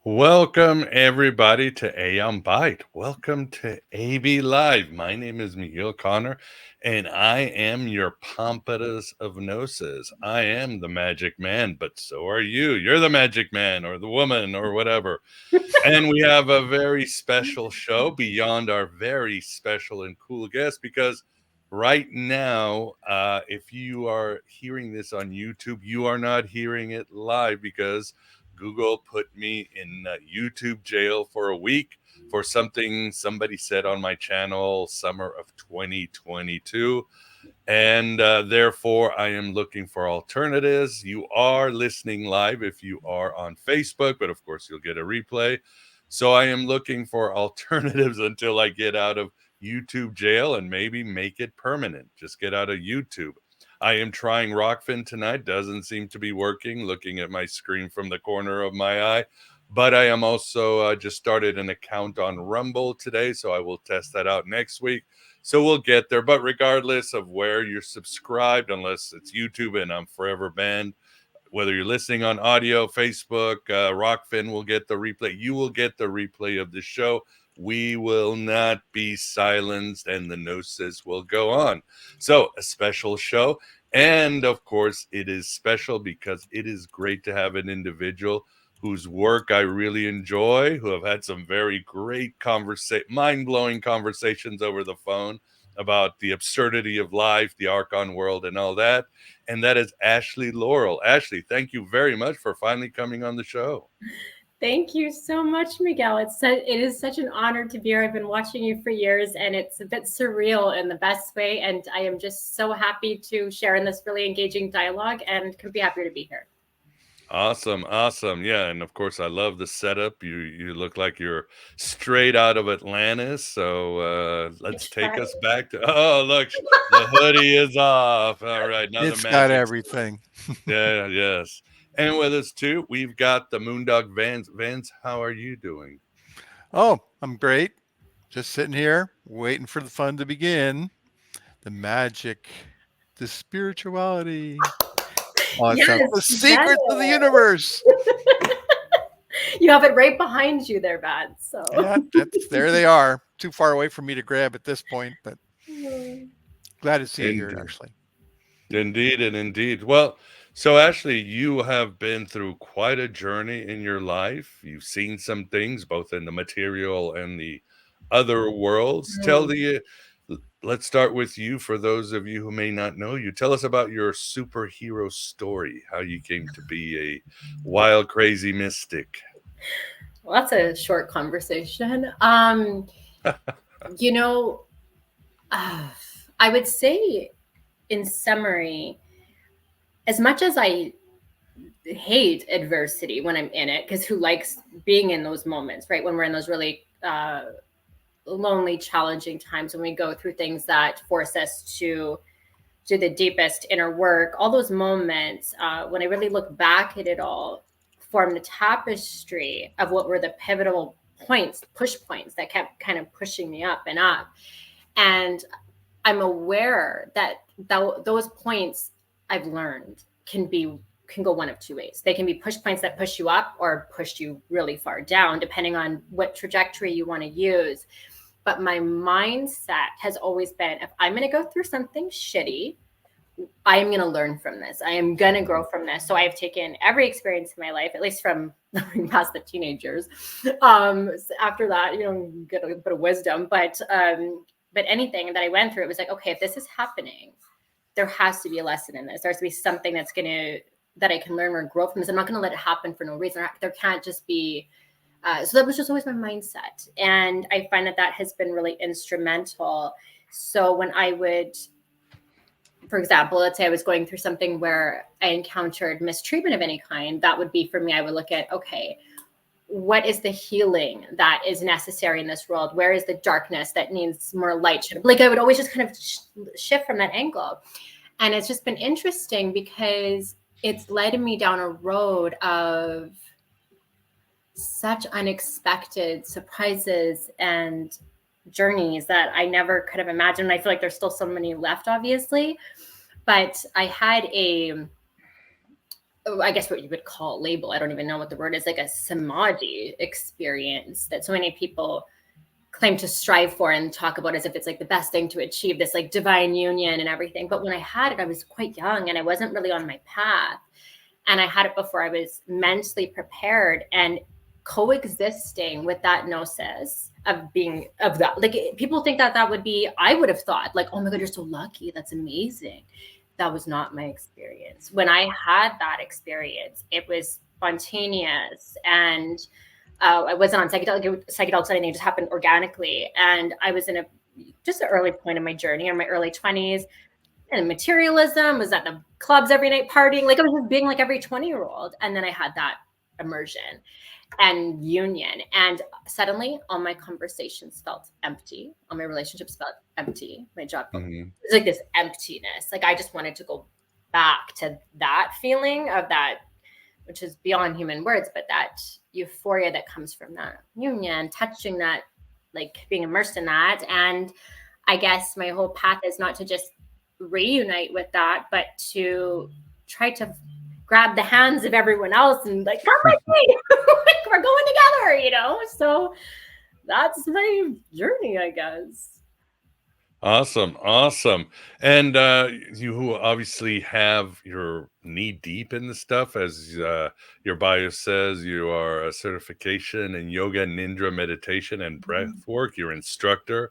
Welcome everybody to Aeon Byte. Welcome to AB Live. My name is Miguel Connor, and I am your Pompatus of Gnosis. I am the Magic Man, but so are you. You're the Magic Man or the woman or whatever. And we have a very special show beyond our very special and cool guest because right now, if you are hearing this on YouTube, you are not hearing it live because Google put me in YouTube jail for a week for something somebody said on my channel summer of 2022. And therefore, I am looking for alternatives. You are listening live if you are on Facebook, but of course, you'll get a replay. So I am looking for alternatives until I get out of YouTube jail and maybe make it permanent. Just get out of YouTube. I am trying Rockfin tonight. Doesn't seem to be working. Looking at my screen from the corner of my eye. But I am also just started an account on Rumble today. So I will test that out next week. So we'll get there. But regardless of where you're subscribed, unless it's YouTube and I'm forever banned, whether you're listening on audio, Facebook, Rockfin will get the replay. You will get the replay of the show. We will not be silenced and the gnosis will go on. So a special show. And of course, it is special because it is great to have an individual whose work I really enjoy, who have had some very great mind-blowing conversations over the phone about the absurdity of life, the Archon world, and all that. And that is Ashley Laurel. Ashley, thank you very much for finally coming on the show. Thank you so much, Miguel. It is such an honor to be here. I've been watching you for years, and it's a bit surreal in the best way. And I am just so happy to share in this really engaging dialogue, and could be happier to be here. Awesome. Yeah, and of course I love the setup. You look like you're straight out of Atlantis. So let's take us back to look, the hoodie is off. All right, now It's the got magic. everything. Yes. And with us too, we've got the Moondog Vance. Vance, how are you doing? Oh, I'm great. Just sitting here waiting for the fun to begin. The magic, the spirituality. Oh, Yes, the secrets of the universe. You have it right behind you there, Bad. So yeah, there they are. Too far away for me to grab at this point, but glad to see you here, Ashley. Indeed. Well, so Ashley, you have been through quite a journey in your life. You've seen some things, both in the material and the other worlds. Let's start with you. For those of you who may not know you, tell us about your superhero story, how you came to be a wild, crazy mystic. Well, that's a short conversation. I would say, in summary, as much as I hate adversity when I'm in it, because who likes being in those moments, right? When we're in those really lonely, challenging times, when we go through things that force us to do the deepest inner work, all those moments, when I really look back at it all, form the tapestry of what were the pivotal points, push points that kept kind of pushing me up and up. And I'm aware that those points I've learned can go one of two ways. They can be push points that push you up or push you really far down, depending on what trajectory you want to use. But my mindset has always been, if I'm going to go through something shitty, I am going to learn from this. I am going to grow from this. So I've taken every experience in my life, at least from past the teenagers. After that, get a bit of wisdom. But anything that I went through, it was like, okay, if this is happening, there has to be a lesson in this. There has to be something that I can learn or grow from this. I'm not going to let it happen for no reason. There can't just be. So that was just always my mindset. And I find that has been really instrumental. So when I would, for example, let's say I was going through something where I encountered mistreatment of any kind, that would be for me, I would look at, okay, what is the healing that is necessary in this world? Where is the darkness that needs more light? Like I would always just kind of shift from that angle. And it's just been interesting because it's led me down a road of such unexpected surprises and journeys that I never could have imagined. I feel like there's still so many left, obviously. But I had I guess what you would call label, I don't even know what the word is, like a samadhi experience that so many people claim to strive for and talk about as if it's like the best thing to achieve, this like divine union and everything. But when I had it, I was quite young and I wasn't really on my path. And I had it before I was mentally prepared, and coexisting with that gnosis of being of that. Like people think that that would be, I would have thought like, oh my God, you're so lucky. That's amazing. That was not my experience. When I had that experience, it was spontaneous, and I wasn't on psychedelics, anything, it just happened organically. And I was in just an early point in my journey, in my early 20s, and materialism, was at the clubs every night partying. Like I was just being like every 20-year-old. And then I had that immersion and union. And suddenly all my conversations felt empty. All my relationships felt empty. My job felt it was like this emptiness. Like I just wanted to go back to that feeling of that, which is beyond human words, but that euphoria that comes from that union, touching that, like being immersed in that. And I guess my whole path is not to just reunite with that, but to try to grab the hands of everyone else and like, come with me, like, we're going together, you know? So that's my journey, I guess. Awesome. And you obviously you're knee deep in the stuff, as your bio says. You are a certification in yoga, nidra meditation, and breath work. You're an instructor.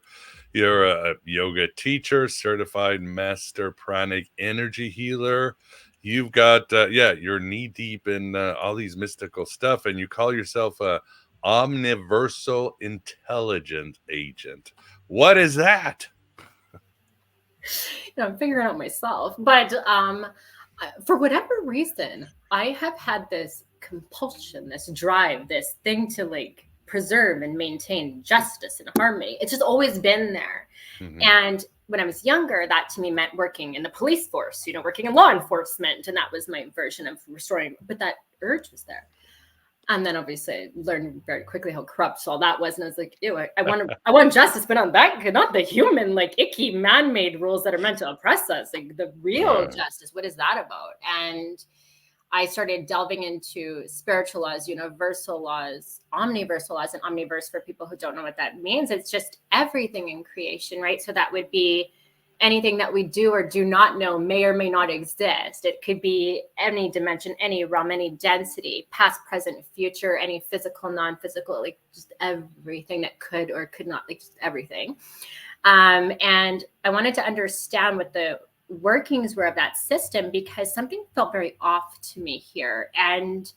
You're a yoga teacher, certified master pranic energy healer. You've got you're knee deep in all these mystical stuff, and you call yourself a omniversal intelligent agent. What is that? I'm figuring out myself, but for whatever reason, I have had this compulsion, this drive, this thing to like preserve and maintain justice and harmony. It's just always been there. And when I was younger, that to me meant working in the police force, you know, working in law enforcement, and that was my version of restoring. But that urge was there. And then obviously I learned very quickly how corrupt all that was. And I was like, ew, I want justice, but not the human, like icky man-made rules that are meant to oppress us. Like the real justice, what is that about? And I started delving into spiritual laws, universal laws, omniversal laws, and omniverse, for people who don't know what that means. It's just everything in creation, right? So that would be anything that we do or do not know may or may not exist. It could be any dimension, any realm, any density, past, present, future, any physical, non-physical, like just everything that could or could not, like just everything. And I wanted to understand what the workings were of that system, because something felt very off to me here. And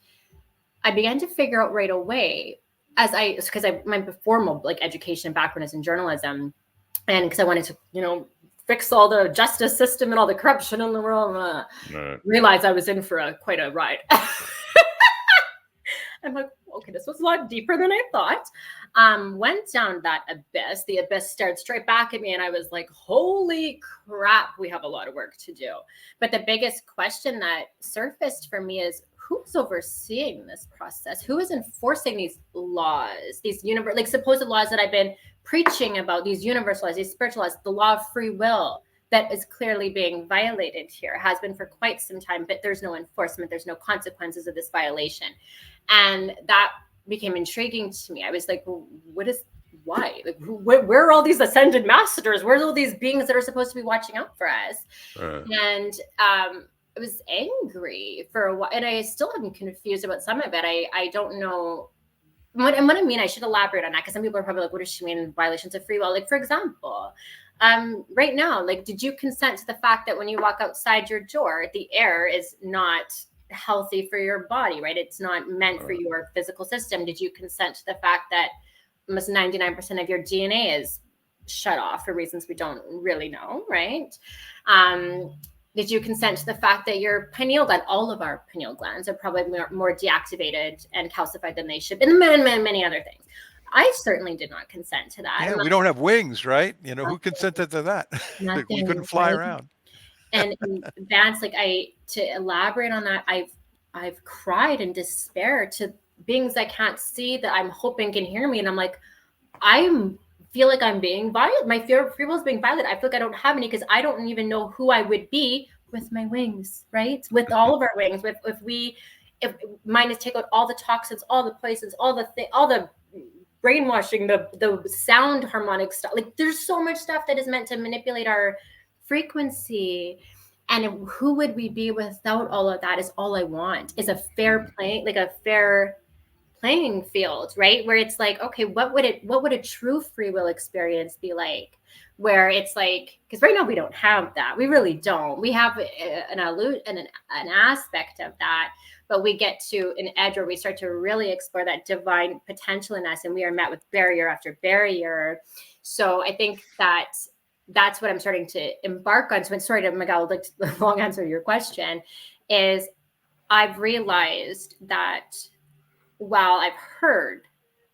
I began to figure out right away, because my formal like education background is in journalism, and because I wanted to, fix all the justice system and all the corruption in the world, realized I was in for quite a ride. I'm like, okay, this was a lot deeper than I thought. Went down that abyss. The abyss stared straight back at me, and I was like, holy crap, we have a lot of work to do. But the biggest question that surfaced for me is, who's overseeing this process? Who is enforcing these laws, these like supposed laws that I've been preaching about, these universal laws, these spiritual laws, the law of free will that is clearly being violated here, has been for quite some time, but there's no enforcement, there's no consequences of this violation. And that became intriguing to me. I was like, well, why? Like, where are all these ascended masters? Where's all these beings that are supposed to be watching out for us? And I was angry for a while, and I still am confused about some of it. I don't know. What I mean, I should elaborate on that, because some people are probably like, what does she mean, violations of free will? Like, for example, right now, like, did you consent to the fact that when you walk outside your door, the air is not healthy for your body, right? It's not meant for your physical system. Did you consent to the fact that almost 99% of your DNA is shut off for reasons we don't really know, right? Did you consent to the fact that your pineal gland, all of our pineal glands, are probably more deactivated and calcified than they should, and many other things? I certainly did not consent to that. Yeah, we don't have wings, right? Who consented to that? Like, we couldn't fly around. And that's like, to elaborate on that, I've cried in despair to beings I can't see that I'm hoping can hear me, and I'm like, feel like I'm being violated. My free will is being violated. I feel like I don't have any, because I don't even know who I would be with my wings, right? With all of our wings, if minus take out all the toxins, all the poisons, all the brainwashing, the sound harmonic stuff. Like there's so much stuff that is meant to manipulate our frequency. And who would we be without all of that? Is all I want is a fair playing field, right? Where it's like, okay, what would a true free will experience be like? Where it's like, because right now we don't have that. We really don't. We have an aspect of that, but we get to an edge where we start to really explore that divine potential in us, and we are met with barrier after barrier. So I think that's what I'm starting to embark on. So, sorry to Miguel, like the long answer to your question is, I've realized that while I've heard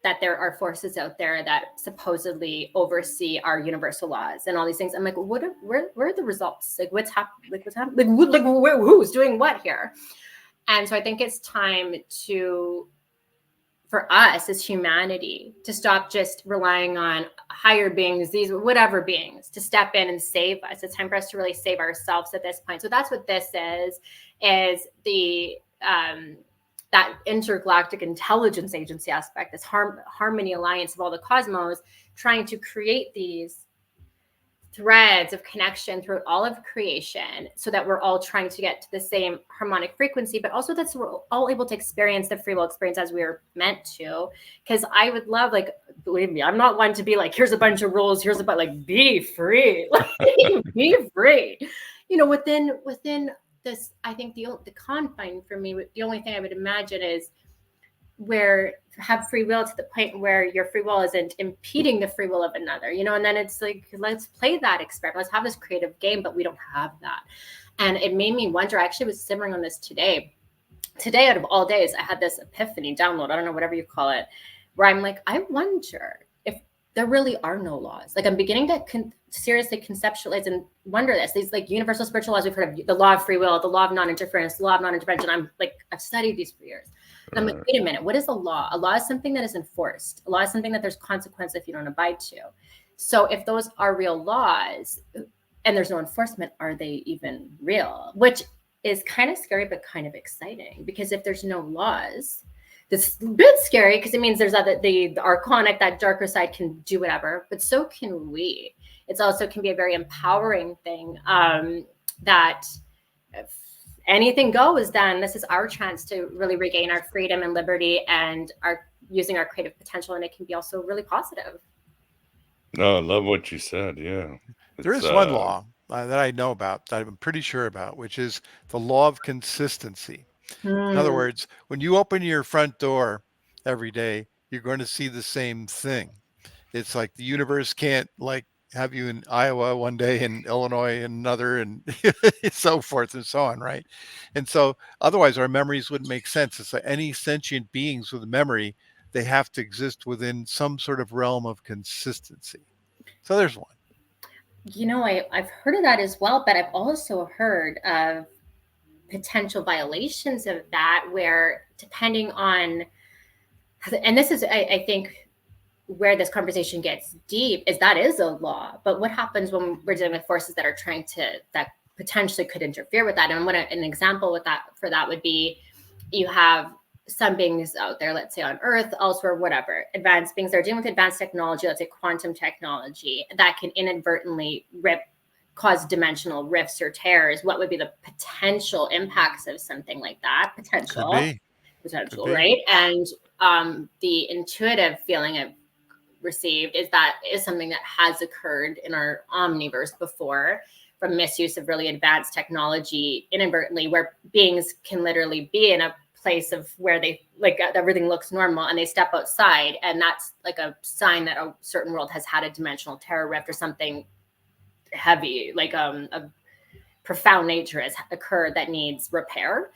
that there are forces out there that supposedly oversee our universal laws and all these things, I'm like, where are the results? Like, what's happening? Like, who's doing what here? And so I think it's time for us as humanity to stop just relying on higher beings, these whatever beings, to step in and save us. It's time for us to really save ourselves at this point. So that's what this is the that intergalactic intelligence agency aspect, this harmony alliance of all the cosmos, trying to create these threads of connection throughout all of creation, so that we're all trying to get to the same harmonic frequency, but also that we're all able to experience the free will experience as we were meant to. Because I would love, like, believe me, I'm not one to be like, here's a bunch of rules, here's about like, be free, be free. You know, within this, I think the confine for me, the only thing I would imagine is where have free will to the point where your free will isn't impeding the free will of another, you know, and then it's like, let's play that experiment. Let's have this creative game, but we don't have that. And it made me wonder, I actually was simmering on this today out of all days, I had this epiphany download, I don't know, whatever you call it, where I'm like, I wonder if there really are no laws. Like I'm beginning to seriously conceptualize and wonder these like universal spiritual laws we've heard of, the law of free will, the law of non-interference, the law of non-intervention. I'm like, I've studied these for years. And I'm like, wait a minute, what is a law? A law is something that is enforced. A law is something that there's consequence if you don't abide to. So if those are real laws and there's no enforcement, are they even real? Which is kind of scary, but kind of exciting, because if there's no laws, that's a bit scary because it means there's the archonic, that darker side can do whatever, but so can we. It's also can be a very empowering thing that if anything goes, then this is our chance to really regain our freedom and liberty and using our creative potential. And it can be also really positive. No, I love what you said. Yeah. There is one law that I know about, that I'm pretty sure about, which is the law of consistency. In other words, when you open your front door every day, you're going to see the same thing. It's like the universe can't like have you in Iowa one day and Illinois another, and so forth and so on, right? And so otherwise our memories wouldn't make sense. It's like any sentient beings with a memory, they have to exist within some sort of realm of consistency. So there's one. You know, I've heard of that as well, but I've also heard of potential violations of that, where depending on, and this is, I think, where this conversation gets deep, is that is a law. But what happens when we're dealing with forces that are that potentially could interfere with that? And an example for that would be, you have some beings out there, let's say on Earth, elsewhere, whatever, advanced beings that are dealing with advanced technology, let's say quantum technology, that can inadvertently cause dimensional rifts or tears. What would be the potential impacts of something like that? Potential, right? And the intuitive feeling I've received is that is something that has occurred in our omniverse before, from misuse of really advanced technology inadvertently, where beings can literally be in a place of where they like everything looks normal and they step outside, and that's like a sign that a certain world has had a dimensional terror rift or something heavy, like a profound nature has occurred that needs repair.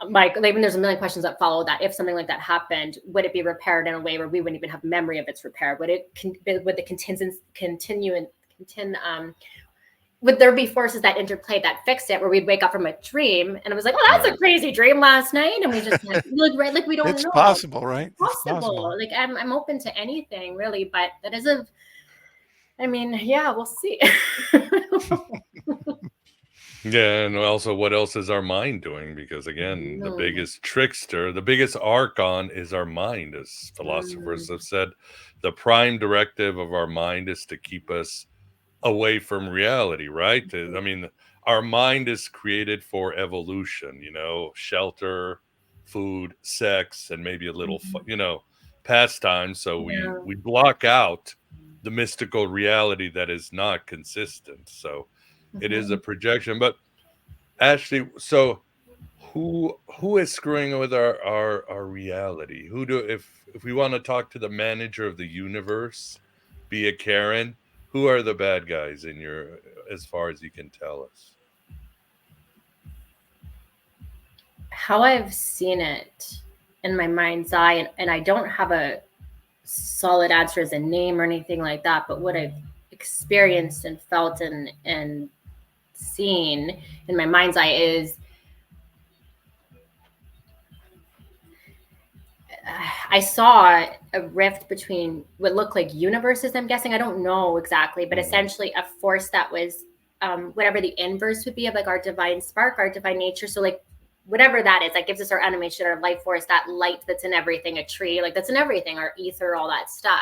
Like even there's a million questions that follow that. If something like that happened, would it be repaired in a way where we wouldn't even have memory of its repair? Would would there be forces that interplay that fixed it, where we'd wake up from a dream and it was like, oh, that's a crazy dream last night, and we just like we don't know. It's possible, right? It's possible. Like I'm open to anything really, but that is yeah, we'll see. Yeah, and also what else is our mind doing? Because again, the biggest trickster, the biggest archon is our mind, as philosophers have said. The prime directive of our mind is to keep us away from reality, right? I mean, our mind is created for evolution, shelter, food, sex, and maybe a little, pastime. So we block out the mystical reality that is not consistent. So it is a projection. But Ashley, so who is screwing with our reality? Who do if we want to talk to the manager of the universe, be it Karen, who are the bad guys in your as far as you can tell us? How I've seen it in my mind's eye, and I don't have a solid answer as a name or anything like that, but what I've experienced and felt and seen in my mind's eye is I saw a rift between what looked like universes, I'm guessing. I don't know exactly, but essentially a force that was whatever the inverse would be of like our divine spark, our divine nature. So like whatever that is, that gives us our animation, our life force, that light that's in everything, a tree, like that's in everything, our ether, all that stuff.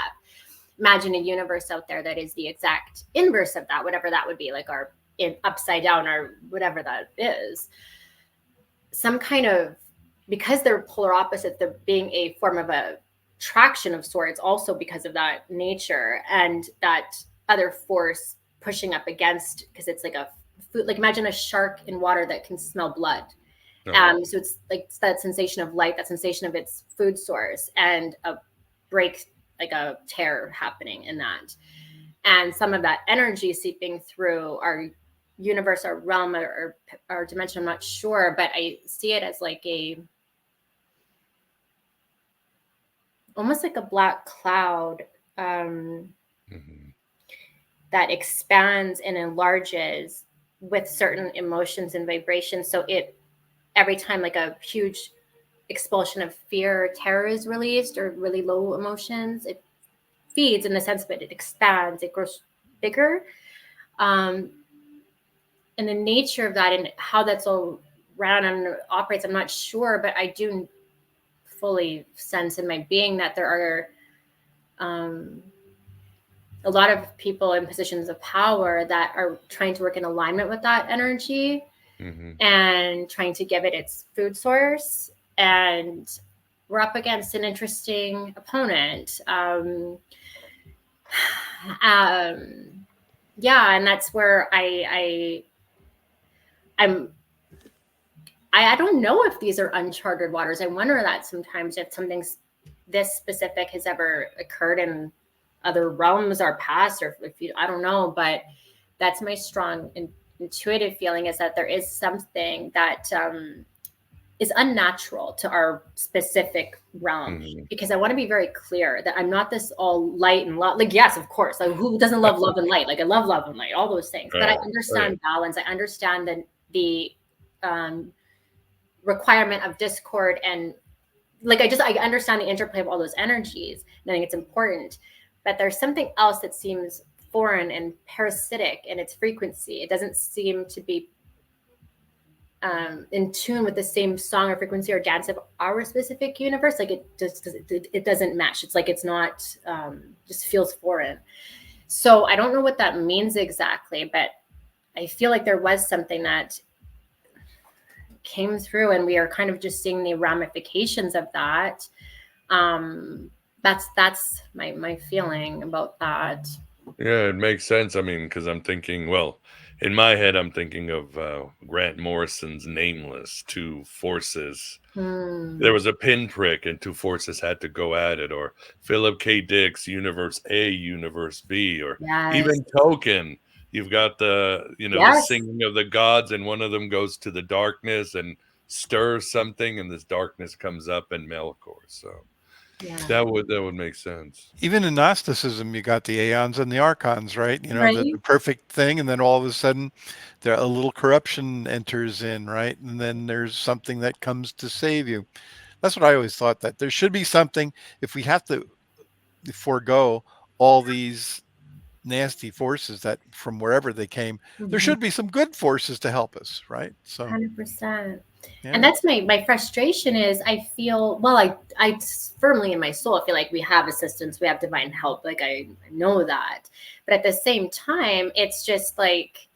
Imagine a universe out there that is the exact inverse of that, whatever that would be, like our upside down or whatever that is. Some kind of, because they're polar opposites, they're being a form of a traction of sorts, also because of that nature and that other force pushing up against, because it's like a food, like imagine a shark in water that can smell blood. So it's like it's that sensation of light, that sensation of its food source, and a break, like a tear happening in that. And some of that energy seeping through our universe, our realm, or our dimension, I'm not sure, but I see it as like almost like a black cloud that expands and enlarges with certain emotions and vibrations. So it, every time like a huge expulsion of fear or terror is released, or really low emotions, it feeds in the sense of it expands, it grows bigger. And the nature of that and how that's all ran and operates, I'm not sure, but I do fully sense in my being that there are a lot of people in positions of power that are trying to work in alignment with that energy and trying to give it its food source. And we're up against an interesting opponent. Yeah, and that's where I don't know if these are uncharted waters. I wonder that sometimes, if something this specific has ever occurred in other realms or past, or if you, I don't know, but that's my strong intuitive feeling, is that there is something that is unnatural to our specific realm. Because I want to be very clear that I'm not this all light and love. Like, yes, of course, like who doesn't love love and light? Like I love love and light, all those things. But I understand balance. I understand the requirement of discord, and like I understand the interplay of all those energies, and I think it's important. But there's something else that seems foreign and parasitic in its frequency. It doesn't seem to be in tune with the same song or frequency or dance of our specific universe. Like it doesn't match. It's like it's not, just feels foreign. So I don't know what that means exactly, but I feel like there was something that came through, and we are kind of just seeing the ramifications of that. That's my feeling about that. Yeah, it makes sense. I mean, because I'm thinking, well, in my head, I'm thinking of Grant Morrison's Nameless, two forces. There was a pinprick and two forces had to go at it. Or Philip K. Dick's Universe A, Universe B, or even Token. You've got the singing of the gods, and one of them goes to the darkness and stirs something, and this darkness comes up in Melkor. So that would make sense. Even in Gnosticism, you got the Aeons and the Archons, right? The perfect thing, and then all of a sudden, a little corruption enters in, right? And then there's something that comes to save you. That's what I always thought, that there should be something. If we have to forego all these nasty forces that from wherever they came, there Mhm. should be some good forces to help us, right? So 100%. yeah. And that's my frustration is I feel, well, I firmly in my soul feel like we have assistance, we have divine help. Like I know that. But at the same time, it's just like,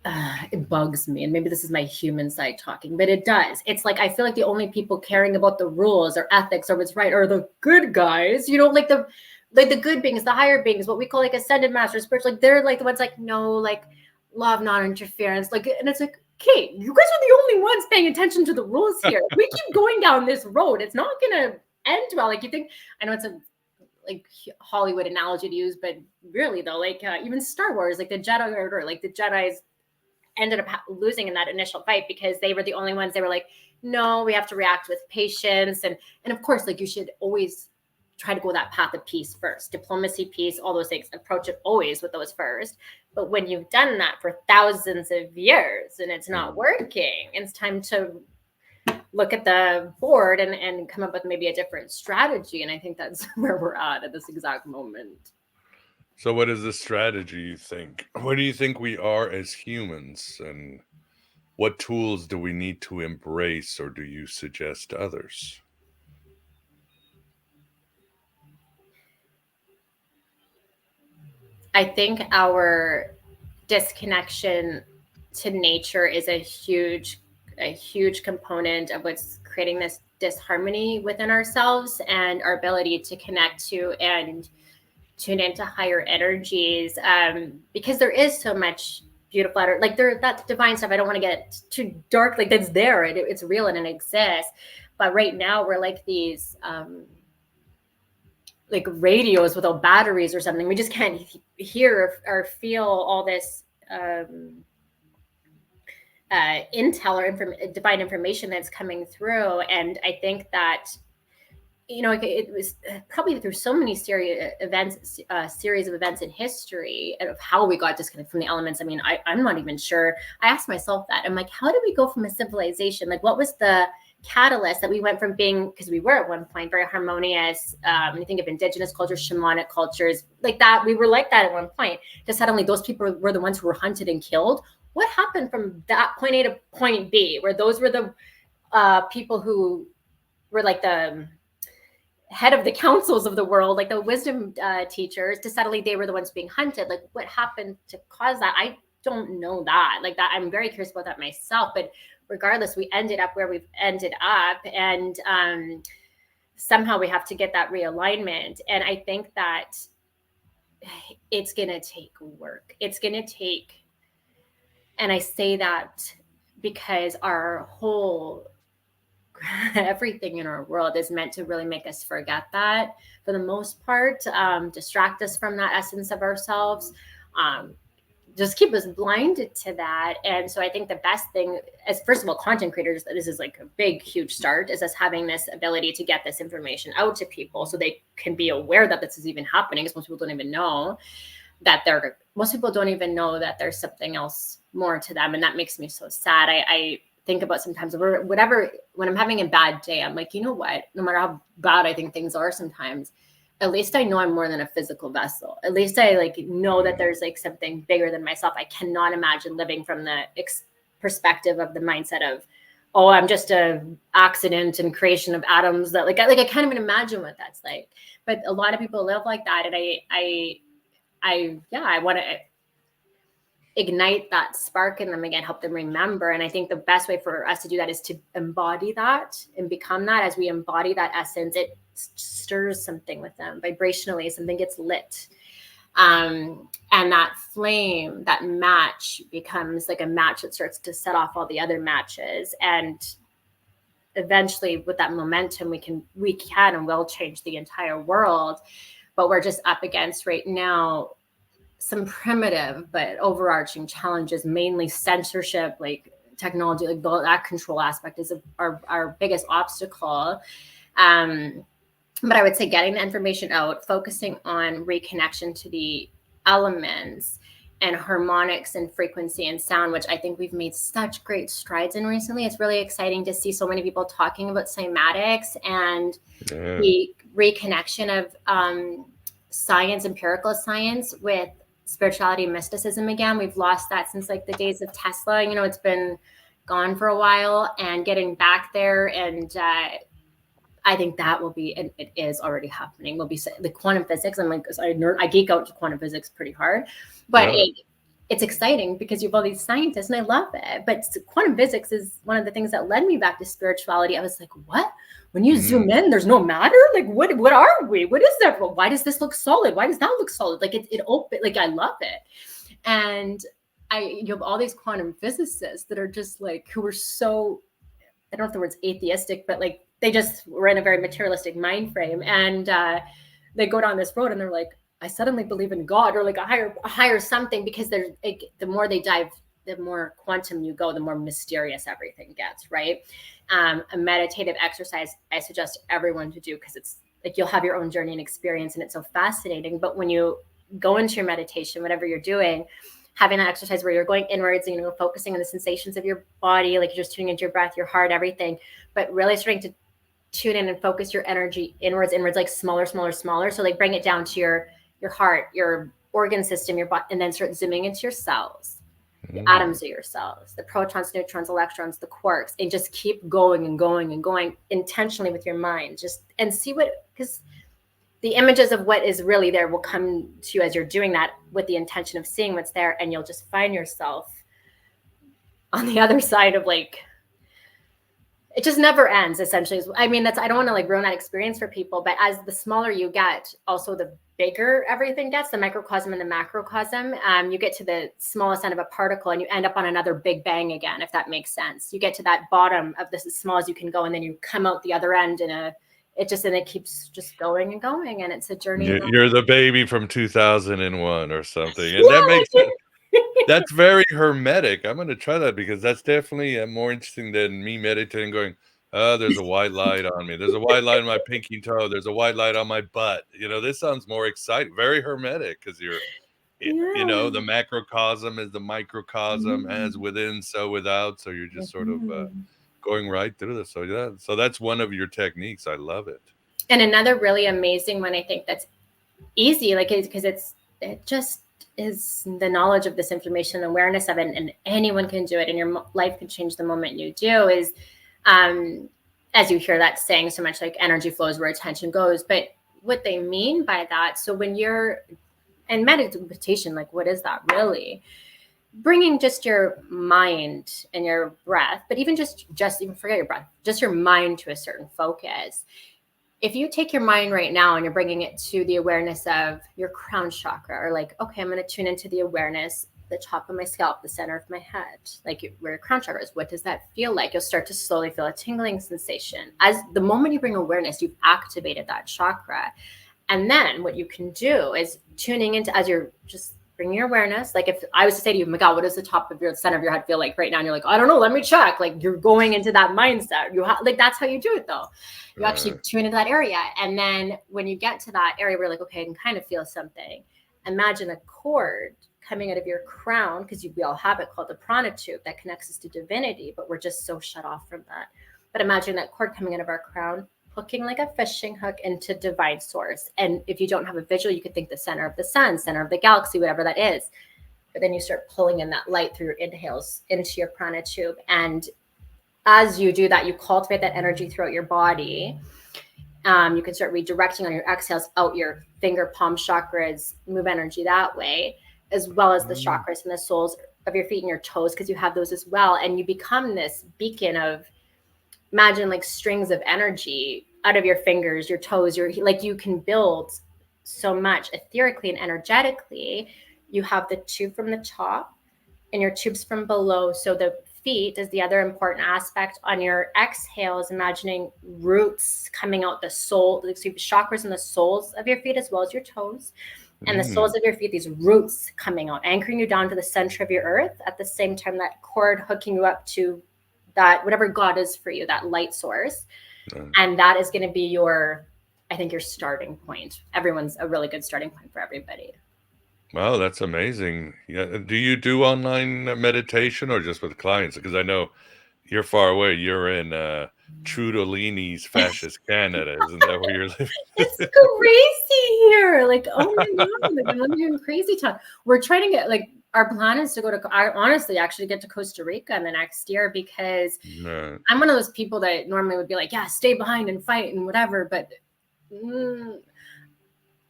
it bugs me. And maybe this is my human side talking, but it does. It's like, I feel like the only people caring about the rules or ethics or what's right are the good guys, you know, like the good beings, the higher beings, what we call like ascended masters, spiritual, like they're like the ones like, no, like law of non-interference. Like, and it's like, okay, you guys are the only ones paying attention to the rules here. If we keep going down this road, it's not gonna end well. Like you think, I know it's a like Hollywood analogy to use, but really though, like even Star Wars, like the Jedi Order, like the Jedi's ended up losing in that initial fight because they were the only ones. They were like, no, we have to react with patience, and of course, like you should always try to go that path of peace first, diplomacy, peace, all those things. Approach it always with those first. But when you've done that for thousands of years and it's not working, it's time to look at the board and come up with maybe a different strategy. And I think that's where we're at this exact moment. So what is the strategy, you think? What do you think we are as humans, and what tools do we need to embrace, or do you suggest others? I think our disconnection to nature is a huge component of what's creating this disharmony within ourselves, and our ability to connect to and tune into higher energies, because there is so much beautiful, like that divine stuff. I don't want to get too dark, like that's there, it's real and it exists. But right now we're like these like radios without batteries or something. We just can't hear or feel all this intel or divine information that's coming through. And I think that, you know, it was probably through so many series of events in history of how we got disconnected from the elements. I mean, I'm not even sure. I asked myself that. I'm like, how did we go from a civilization? Like, what was the catalyst that we went from being, because we were at one point very harmonious, when you think of indigenous cultures, shamanic cultures, like that, we were like that at one point, to suddenly those people were the ones who were hunted and killed. What happened from that point A to point B, where those were the people who were like the head of the councils of the world, like the wisdom teachers, to suddenly they were the ones being hunted? Like, what happened to cause that? I don't know that. Like that, I'm very curious about that myself. But regardless, we ended up where we've ended up, and somehow we have to get that realignment. And I think that it's gonna take work. It's gonna take, and I say that because our whole everything in our world is meant to really make us forget that, for the most part, distract us from that essence of ourselves, just keep us blinded to that. And so I think the best thing, as first of all, content creators, this is like a big, huge start, is us having this ability to get this information out to people so they can be aware that this is even happening, because most people don't even know that most people don't even know that there's something else more to them. And that makes me so sad. I think about sometimes whatever, when I'm having a bad day, I'm like, you know what, no matter how bad I think things are sometimes, at least I know I'm more than a physical vessel. At least I like know that there's like something bigger than myself. I cannot imagine living from the perspective of the mindset of, oh, I'm just a accident and creation of atoms, that like I can't even imagine what that's like. But a lot of people live like that. And I want to ignite that spark in them again, help them remember. And I think the best way for us to do that is to embody that and become that. As we embody that essence, it stirs something with them vibrationally, something gets lit, and that flame, that match, becomes like a match that starts to set off all the other matches. And eventually with that momentum, we can and will change the entire world. But we're just up against right now some primitive but overarching challenges, mainly censorship, like technology, like that control aspect is our biggest obstacle. But I would say getting the information out, focusing on reconnection to the elements and harmonics and frequency and sound, which I think we've made such great strides in recently. It's really exciting to see so many people talking about cymatics and the reconnection of science, empirical science, with spirituality, mysticism again. We've lost that since like the days of Tesla. You know, it's been gone for a while, and getting back there. And I think that will be, and it is already happening, will be the quantum physics. I'm like, I geek out to quantum physics pretty hard, but it's exciting because you have all these scientists and I love it. But quantum physics is one of the things that led me back to spirituality. I was like, what? When you zoom in, there's no matter? Like, what are we? What is that? Why does this look solid? Why does that look solid? Like it open, like I love it. And you have all these quantum physicists that are just like, who are so, I don't know if the word's atheistic, but like they just were in a very materialistic mind frame. And they go down this road and they're like, I suddenly believe in God or like a higher something, because the more they dive, the more quantum you go, the more mysterious everything gets, right? A meditative exercise I suggest everyone to do, because it's like you'll have your own journey and experience and it's so fascinating. But when you go into your meditation, whatever you're doing, having that exercise where you're going inwards and you're focusing on the sensations of your body, like you're just tuning into your breath, your heart, everything, but really starting to tune in and focus your energy inwards, like smaller. So like bring it down to your heart, your organ system, your body, and then start zooming into your cells, the atoms of your cells, the protons, neutrons, electrons, the quarks, and just keep going and going and going intentionally with your mind. Just and see what, because the images of what is really there will come to you as you're doing that with the intention of seeing what's there, and you'll just find yourself on the other side of like, it just never ends, essentially. I mean, I don't want to like ruin that experience for people, but as the smaller you get, also the bigger everything gets, the microcosm and the macrocosm. You get to the smallest end of a particle and you end up on another big bang again, if that makes sense. You get to that bottom of this as small as you can go, and then you come out the other end it keeps just going and going, and it's a journey. You're the baby from 2001 or something, and that makes sense. That's very hermetic. I'm going to try that, because that's definitely more interesting than me meditating going, oh, there's a white light on me. There's a white light on my pinky toe. There's a white light on my butt. You know, this sounds more exciting, very hermetic, because you know, the macrocosm is the microcosm, as within, so without. So you're just sort of going right through this. So yeah, so that's one of your techniques. I love it. And another really amazing one, I think that's easy, like, because it just is the knowledge of this information, awareness of it, and anyone can do it, and your life can change the moment you do, is as you hear that saying so much, like energy flows where attention goes. But what they mean by that, so when you're in meditation, like what is that really? Bringing just your mind and your breath, but even just even forget your breath, just your mind to a certain focus. If you take your mind right now and you're bringing it to the awareness of your crown chakra, or like, okay, I'm going to tune into the awareness, the top of my scalp, the center of my head, like where your crown chakra is, what does that feel like? You'll start to slowly feel a tingling sensation. As the moment you bring awareness, you've activated that chakra. And then what you can do is tuning into, as you're just bringing your awareness. Like if I was to say to you, Miguel, what does the top of your center of your head feel like right now? And you're like, I don't know, let me check. Like you're going into that mindset. Like that's how you do it though. You actually tune into that area. And then when you get to that area where you're like, okay, I can kind of feel something. Imagine a cord coming out of your crown, because we all have it, called the prana tube, that connects us to divinity, but we're just so shut off from that. But imagine that cord coming out of our crown, hooking like a fishing hook into divine source. And if you don't have a visual, you could think the center of the sun, center of the galaxy, whatever that is. But then you start pulling in that light through your inhales into your prana tube. And as you do that, you cultivate that energy throughout your body. You can start redirecting on your exhales out your finger palm chakras, move energy that way, as well as the chakras and the soles of your feet and your toes, because you have those as well. And you become this beacon of, imagine like strings of energy out of your fingers, your toes, like you can build so much etherically and energetically. You have the tube from the top and your tubes from below. So the feet is the other important aspect. On your exhales, imagining roots coming out the sole, like chakras in the soles of your feet as well as your toes. And the soles of your feet, these roots coming out, anchoring you down to the center of your earth. At the same time, that cord hooking you up to that, whatever God is for you, that light source. And that is going to be your starting point. Everyone's a really good starting point for everybody. Wow, that's amazing. Yeah. Do you do online meditation or just with clients? Because I know you're far away. You're in Trudolini's fascist Canada. Isn't that where you're living? It's crazy here. Like, oh my God, like I'm living in crazy town. We're trying to get, like, our plan is to go to, I honestly actually get to Costa Rica in the next year, because Right. I'm one of those people that normally would be like, yeah, stay behind and fight and whatever. But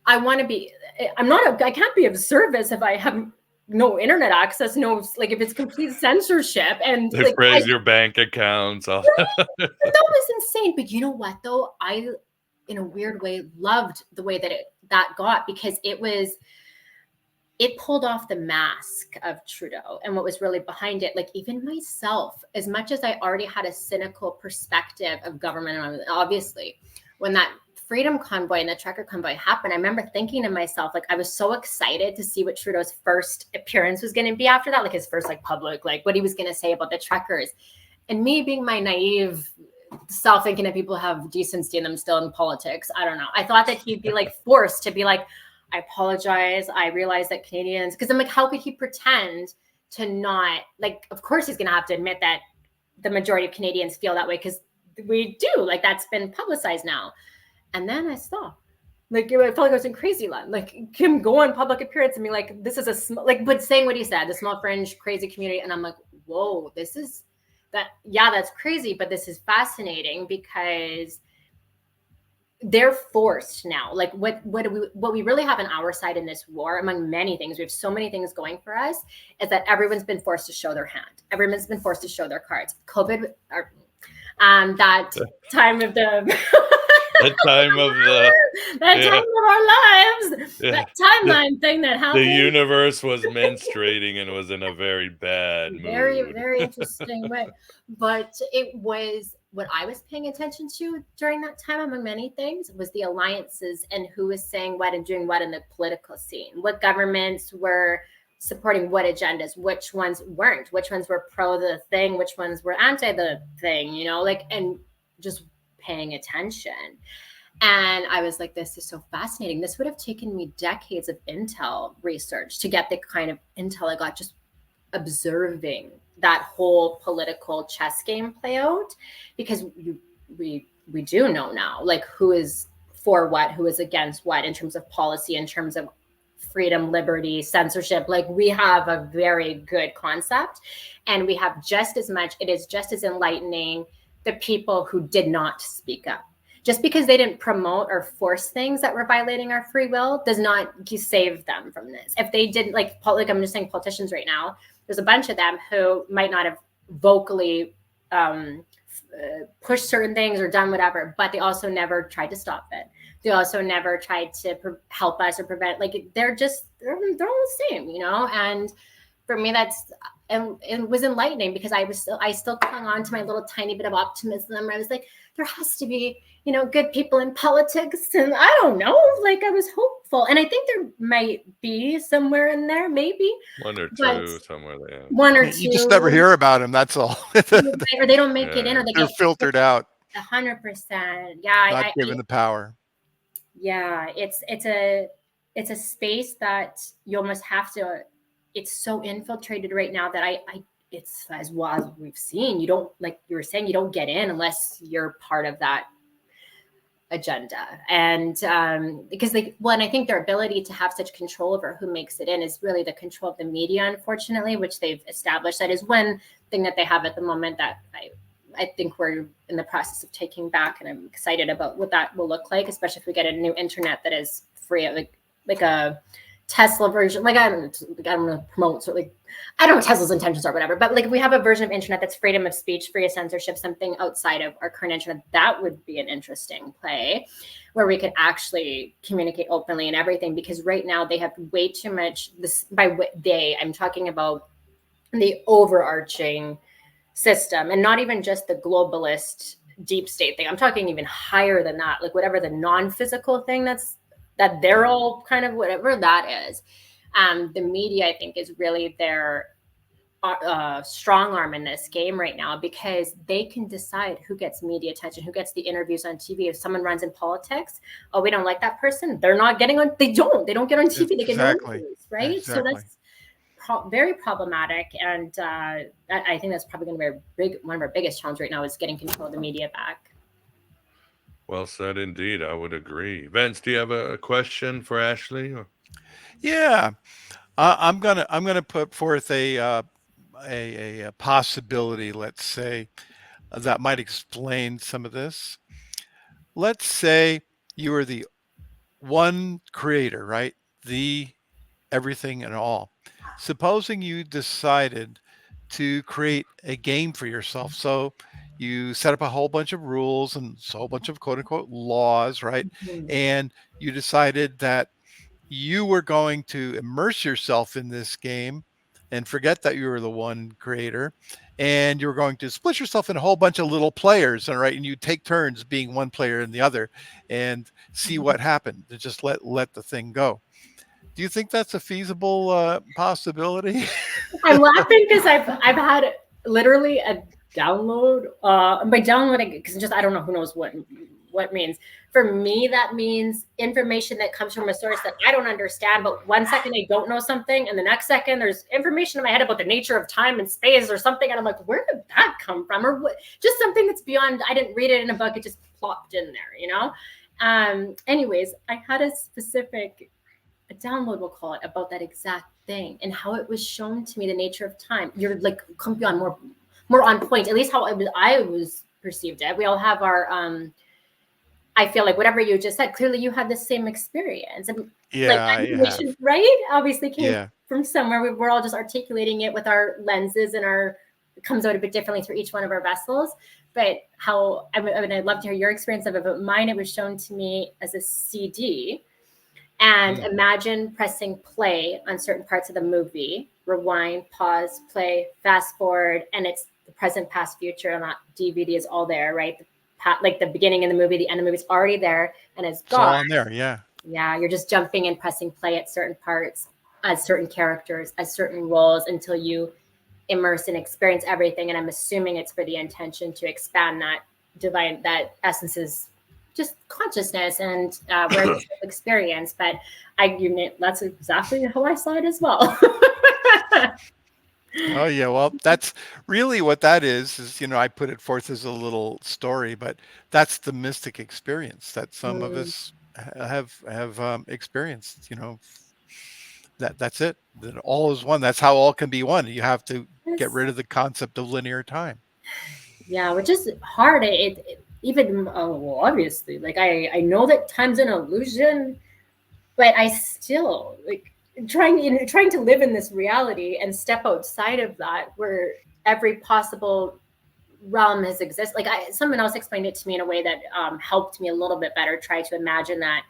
I want to be, I can't be of service if I have no internet access, like if it's complete censorship and They like freeze your bank accounts. That was insane. But you know what though? I, in a weird way, loved the way that got, because it pulled off the mask of Trudeau and what was really behind it. Like, even myself, as much as I already had a cynical perspective of government, and obviously when that Freedom Convoy and the Trucker Convoy happened, I remember thinking to myself, like, I was so excited to see what Trudeau's first appearance was going to be after that, like his first like public, like what he was going to say about the truckers. And me being my naive self, thinking that people have decency in them still in politics, I don't know. I thought that he'd be like forced to be like, I apologize. I realize that Canadians, because I'm like, how could he pretend to not, like, of course he's going to have to admit that the majority of Canadians feel that way, because we do, like, that's been publicized now. And then I stopped. Like, I felt like I was in crazy land. Like, him go on public appearance and be like, this is a small, like, but saying what he said, the small fringe, crazy community. And I'm like, whoa, this is that. Yeah, that's crazy. But this is fascinating because they're forced now. Like, what we really have on our side in this war, among many things, we have so many things going for us, is that everyone's been forced to show their hand. Everyone's been forced to show their cards. COVID, that time of the that time of the time of our lives, that timeline thing that happened. The universe was menstruating and was in a very bad mood. Very interesting way. But it was, what I was paying attention to during that time, among many things, was the alliances and who was saying what and doing what in the political scene. What governments were supporting what agendas, which ones weren't, which ones were pro the thing, which ones were anti the thing, you know, like, and just paying attention. And I was like, this is so fascinating. This would have taken me decades of intel research to get the kind of intel I got just observing that whole political chess game play out, because we do know now, like, who is for what, who is against what in terms of policy, in terms of freedom, liberty, censorship. Like, we have a very good concept, and we have just as much, it is just as enlightening the people who did not speak up. Just because they didn't promote or force things that were violating our free will does not save them from this. If they didn't, like I'm just saying politicians right now, there's a bunch of them who might not have vocally pushed certain things or done whatever, but they also never tried to stop it. They also never tried to help us or prevent, like, they're all the same, you know? And for me, and it was enlightening, because I still clung on to my little tiny bit of optimism. I was like, there has to be, you know, good people in politics. And I don't know, like, I was hopeful. And I think there might be somewhere in there, maybe. One or two somewhere there. One or two. You just never hear about them, that's all. Or they don't make it in, or they're filtered out. 100%. Yeah. Not given the power. Yeah. It's a space that you almost have to, it's so infiltrated right now that it's, as well as we've seen, you don't, like you were saying, you don't get in unless you're part of that agenda. And because and I think their ability to have such control over who makes it in is really the control of the media, unfortunately, which they've established. That is one thing that they have at the moment that I think we're in the process of taking back, and I'm excited about what that will look like, especially if we get a new internet that is free, like a Tesla version. Like, I don't want to promote, so like, I don't know what Tesla's intentions are, whatever, but like, if we have a version of internet that's freedom of speech, free of censorship, something outside of our current internet, that would be an interesting play where we could actually communicate openly and everything. Because right now they have way too much, I'm talking about the overarching system, and not even just the globalist deep state thing. I'm talking even higher than that, like whatever the non-physical thing that they're all kind of, whatever that is. The media, I think, is really their strong arm in this game right now, because they can decide who gets media attention, who gets the interviews on TV. If someone runs in politics, we don't like that person, they're not getting on, they don't get on TV, they get interviews, right? Exactly. So that's very problematic. And I think that's probably going to be one of our biggest challenges right now is getting control of the media back. Well said, indeed. I would agree. Vince, do you have a question for Ashley? Yeah, I'm gonna put forth a possibility, let's say, that might explain some of this. Let's say you are the one creator, right? The everything and all. Supposing you decided to create a game for yourself. So you set up a whole bunch of rules and a whole bunch of quote unquote laws, right? Mm-hmm. And you decided that you were going to immerse yourself in this game and forget that you were the one creator, and you're going to split yourself in a whole bunch of little players, all right, and you take turns being one player and the other and see what happened, to just let the thing go. Do you think that's a feasible possibility? I'm laughing because I've had literally a download. By downloading, because just I don't know, who knows what means. For me, that means information that comes from a source that I don't understand. But 1 second I don't know something, and the next second there's information in my head about the nature of time and space or something, and I'm like, where did that come from? Or what? Just something that's beyond. I didn't read it in a book; it just plopped in there, you know. Anyways, I had a download, we'll call it, about that exact thing and how it was shown to me, the nature of time. You're like come beyond more on point, at least how I was perceived it. We all have our I feel like whatever you just said, clearly you had the same experience. And Yeah, like information, right? Obviously came from somewhere. We're all just articulating it with our lenses, and it comes out a bit differently through each one of our vessels. But how I mean, I'd love to hear your experience of it. But mine, it was shown to me as a CD. And imagine pressing play on certain parts of the movie, rewind, pause, play, fast forward, and it's the present, past, future, and that DVD is all there, right? Like the beginning of the movie, the end of the movie is already there, and it's gone. All on there, yeah. Yeah, you're just jumping and pressing play at certain parts, as certain characters, as certain roles, until you immerse and experience everything. And I'm assuming it's for the intention to expand that essence's just consciousness and experience. But that's exactly how I saw it as well. Oh yeah, well, that's really what that is, I put it forth as a little story, but that's the mystic experience that some of us have experienced. That's it. That all is one. That's how all can be one. You have to get rid of the concept of linear time. Yeah, which is hard. It even obviously, like I know that time's an illusion, but I still trying to live in this reality and step outside of that, where every possible realm has existed. Someone else explained it to me in a way that helped me a little bit better try to imagine that.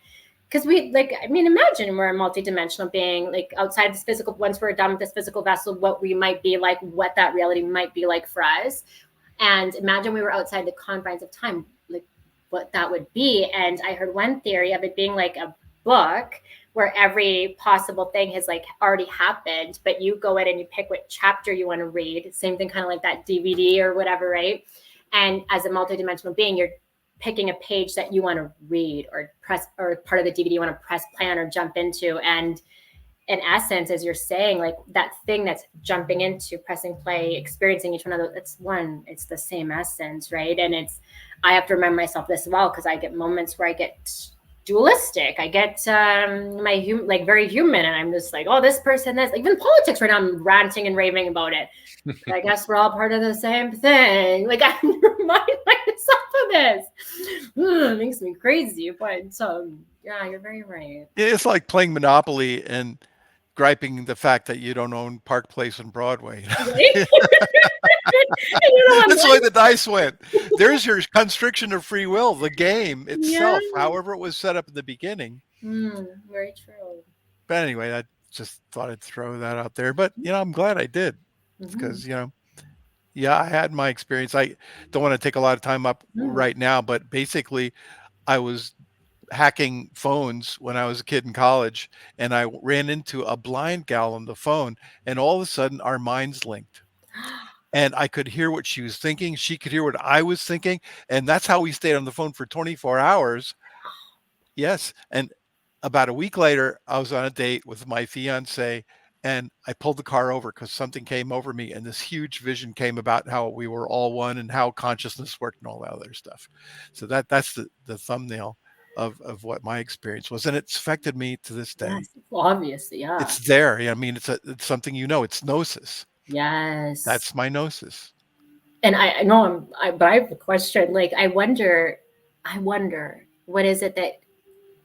Because imagine we're a multidimensional being, outside this physical, once we're done with this physical vessel, what we might be like, what that reality might be like for us. And imagine we were outside the confines of time, what that would be. And I heard one theory of it being like a book where every possible thing has already happened, but you go in and you pick what chapter you want to read. Same thing, kind of like that DVD or whatever, right? And as a multidimensional being, you're picking a page that you want to read or press, or part of the DVD you want to press play on or jump into. And in essence, as you're saying, that thing that's jumping into, pressing play, experiencing each one of those, it's the same essence, right? And I have to remember myself this as well, because I get moments where I get dualistic. I get very human, and I'm just oh, this person, this, even politics right now, I'm ranting and raving about it. But I guess we're all part of the same thing. I have to remind myself of this. It makes me crazy, but yeah, you're very right. It's like playing Monopoly and griping the fact that you don't own Park Place and Broadway. Right? That's the way the dice went. There's your constriction of free will, the game itself, however it was set up in the beginning. Very true. But anyway, I just thought I'd throw that out there. But, I'm glad I did, because, I had my experience. I don't want to take a lot of time up right now, but basically I was hacking phones when I was a kid in college, and I ran into a blind gal on the phone, and all of a sudden our minds linked. And I could hear what she was thinking. She could hear what I was thinking. And that's how we stayed on the phone for 24 hours. Yes. And about a week later, I was on a date with my fiance, And I pulled the car over because something came over me, and this huge vision came about how we were all one and how consciousness worked and all that other stuff. So that's the thumbnail of what my experience was, and it's affected me to this day. Yes, obviously, yeah. It's there. I mean, it's something, it's gnosis. Yes. That's my gnosis. And I know but I have a question. Like, I wonder, what is it that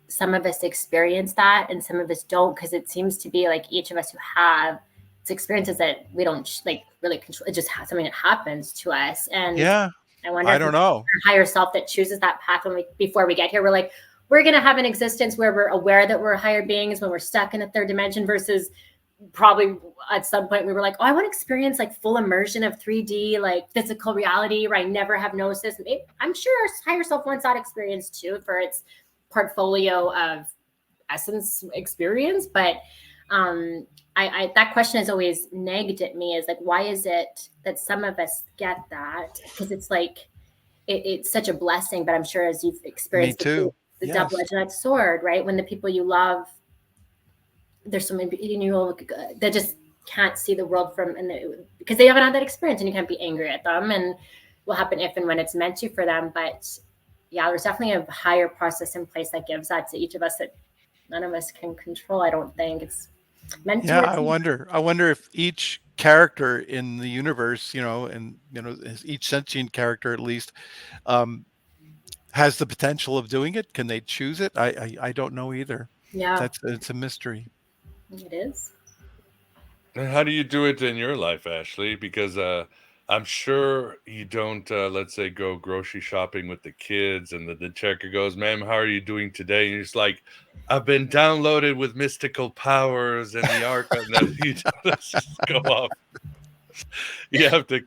some of us experience that and some of us don't? Because it seems to be like each of us who have experiences that we don't like really control. It just something that happens to us. And yeah, I wonder. I don't know. Our higher self that chooses that path before we get here. We're like, we're going to have an existence where we're aware that we're higher beings when we're stuck in a third dimension, versus probably at some point we were like, oh, I want to experience like full immersion of 3D, like physical reality where I never have gnosis. I'm sure our higher self wants that experience too for its portfolio of essence experience. But I that question has always nagged at me, is like, why is it that some of us get that? Because it's like, it's such a blessing, but I'm sure as you've experienced the yes. double-edged sword, right? When the people you love, there's so many that just can't see the world because they haven't had that experience, and you can't be angry at them, and will happen if and when it's meant to for them. But yeah, there's definitely a higher process in place that gives that to each of us that none of us can control. I don't think it's meant to. Yeah, I wonder if each character in the universe, each sentient character at least, has the potential of doing it. Can they choose it? I don't know either. Yeah, it's a mystery. It is. And how do you do it in your life, Ashley? Because I'm sure you don't, let's say, go grocery shopping with the kids, and the checker goes, "Ma'am, how are you doing today?" And you're just like, "I've been downloaded with mystical powers and the Archons." No, you don't just go off. You have to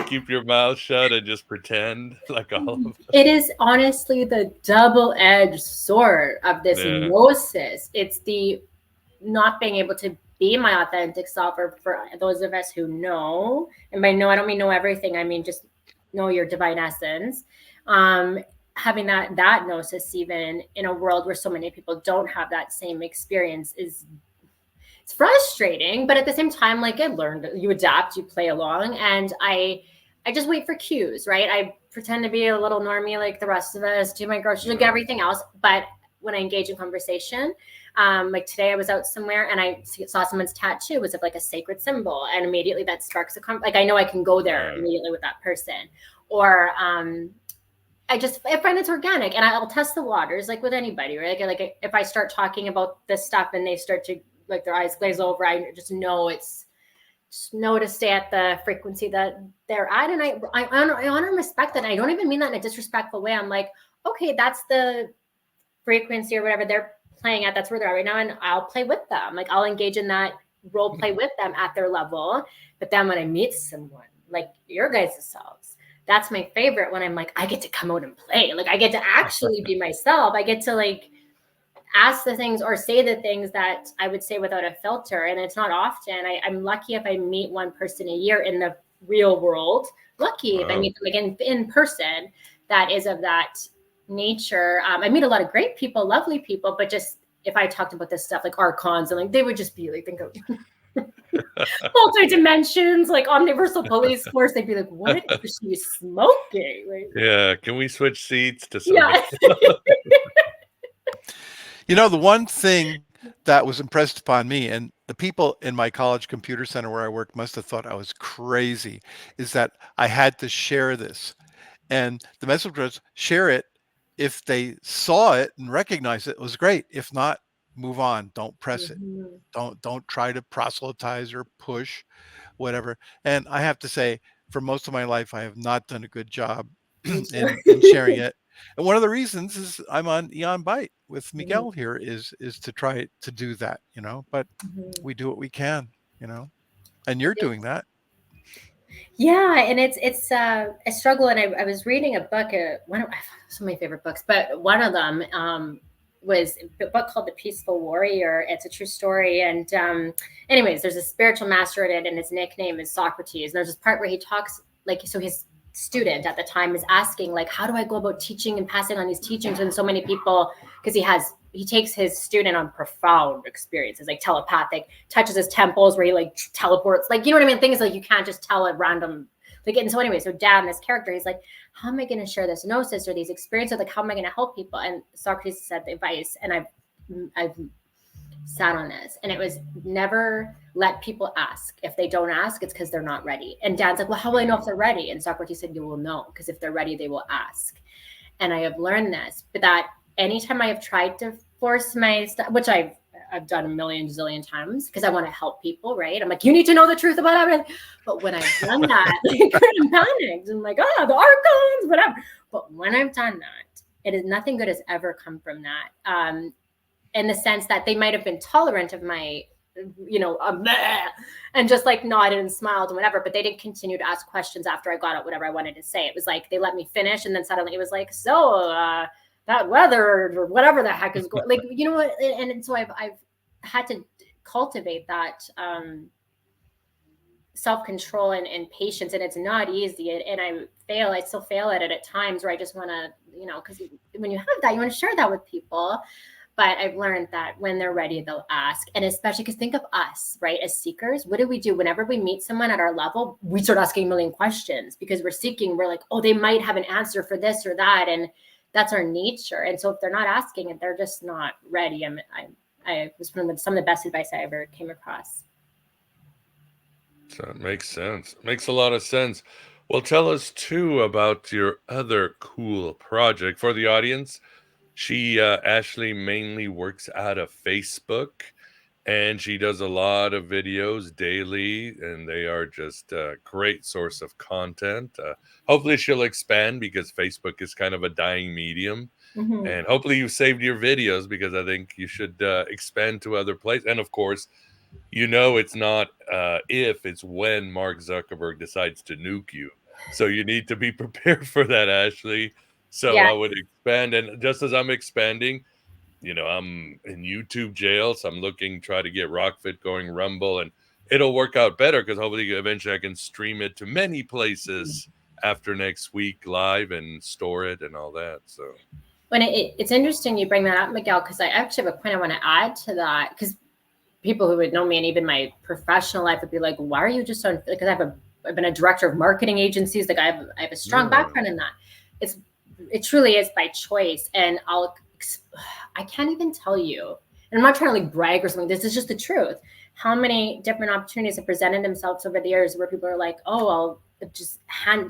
keep your mouth shut and just pretend like all of us. It is honestly the double-edged sword of this gnosis. It's the not being able to be my authentic self, or for those of us who know, and by know I don't mean know everything, I mean just know your divine essence. Having that gnosis, even in a world where so many people don't have that same experience, it's frustrating. But at the same time, like, I learned, you adapt, you play along, and I just wait for cues, right? I pretend to be a little normie like the rest of us, do my groceries, like everything else. But when I engage in conversation, like today I was out somewhere and I saw someone's tattoo. It was of like a sacred symbol, and immediately that sparks like I know I can go there immediately with that person. Or I find it's organic, and I'll test the waters like with anybody, right? Like if I start talking about this stuff and they start to, like, their eyes glaze over, I just know to stay at the frequency that they're at. And I honor and respect that. And I don't even mean that in a disrespectful way. I'm like, okay, that's the frequency or whatever they're playing at, that's where they're at right now, and I'll play with them. Like, I'll engage in that role play with them at their level. But then when I meet someone like your guys' selves, that's my favorite, when I'm like, I get to come out and play. Like, I get to actually be myself. I get to like ask the things or say the things that I would say without a filter. And it's not often. I'm lucky if I meet one person a year in the real world. Lucky if I meet them again in person that is of that nature. I meet a lot of great people, lovely people, but just if I talked about this stuff like Archons, and like they would just be like, think of multi-dimensions, like Omniversal Police Force, they'd be like, what is she smoking? Like, yeah, can we switch seats to somebody? The one thing that was impressed upon me, and the people in my college computer center where I worked must have thought I was crazy, is that I had to share this. And the message was, share it. If they saw it and recognized it, was great. If not, move on. Don't press it. Don't try to proselytize or push, whatever. And I have to say, for most of my life, I have not done a good job in sharing it. And one of the reasons is I'm on Eon Byte with Miguel here is to try to do that, but we do what we can, and you're doing that. Yeah, and it's a struggle. And I was reading a book, some of my favorite books, but one of them was a book called The Peaceful Warrior. It's a true story. And anyways, there's a spiritual master in it, and his nickname is Socrates. And there's this part where he talks, like, so his student at the time is asking, like, how do I go about teaching and passing on these teachings when so many people, because he has he takes his student on profound experiences, like telepathic, touches his temples where he like teleports, like, you know what I mean? Things like you can't just tell at random, like, and so anyway, so Dad, this character, he's like, how am I going to share this gnosis or these experiences? Like, how am I going to help people? And Socrates said the advice, and I've sat on this, and it was never let people ask. If they don't ask, it's because they're not ready. And Dad's like, well, how will I know if they're ready? And Socrates said, you will know, because if they're ready, they will ask. And I have learned this, but that anytime I have tried to force my stuff, which I've done a million zillion times because I want to help people, right? I'm like, you need to know the truth about everything. But when I've done that, like, I'm panicked. I'm like, oh, the Archons, whatever. But when I've done that, it is nothing good has ever come from that. In the sense that they might have been tolerant of my, you know, and just like nodded and smiled and whatever, but they didn't continue to ask questions after I got out whatever I wanted to say. It was like they let me finish, and then suddenly it was like, so that weather or whatever the heck is going, like, you know what? And so I've had to cultivate that self-control and patience, and it's not easy. And I still fail at it at times where I just want to, you know, because when you have that, you want to share that with people. But I've learned that when they're ready, they'll ask. And especially because think of us, right? As seekers, what do? Whenever we meet someone at our level, we start asking a million questions because we're seeking. We're like, oh, they might have an answer for this or that. And that's our nature. And so if they're not asking it, they're just not ready. I was some of the best advice I ever came across. So it makes sense. Makes a lot of sense. Well, tell us too about your other cool project for the audience. Ashley mainly works out of Facebook, and she does a lot of videos daily, and they are just a great source of content. Hopefully she'll expand because Facebook is kind of a dying medium. Mm-hmm. And hopefully you saved your videos because I think you should expand to other places. And of course, you know, it's not if, it's when Mark Zuckerberg decides to nuke you. So you need to be prepared for that, Ashley. So Yeah. I would expand. And just as I'm expanding, you know, I'm in YouTube jail. So I'm try to get Rockfit going, Rumble, and it'll work out better because hopefully eventually I can stream it to many places after next week live and store it and all that. So when it's interesting you bring that up, Miguel, because I actually have a point I want to add to that, because people who would know me and even my professional life would be like, why are you just on, because I've been a director of marketing agencies, like I have a strong background in that. It truly is by choice. And I can't even tell you, and I'm not trying to like brag or something, this is just the truth, how many different opportunities have presented themselves over the years where people are like, oh, I'll just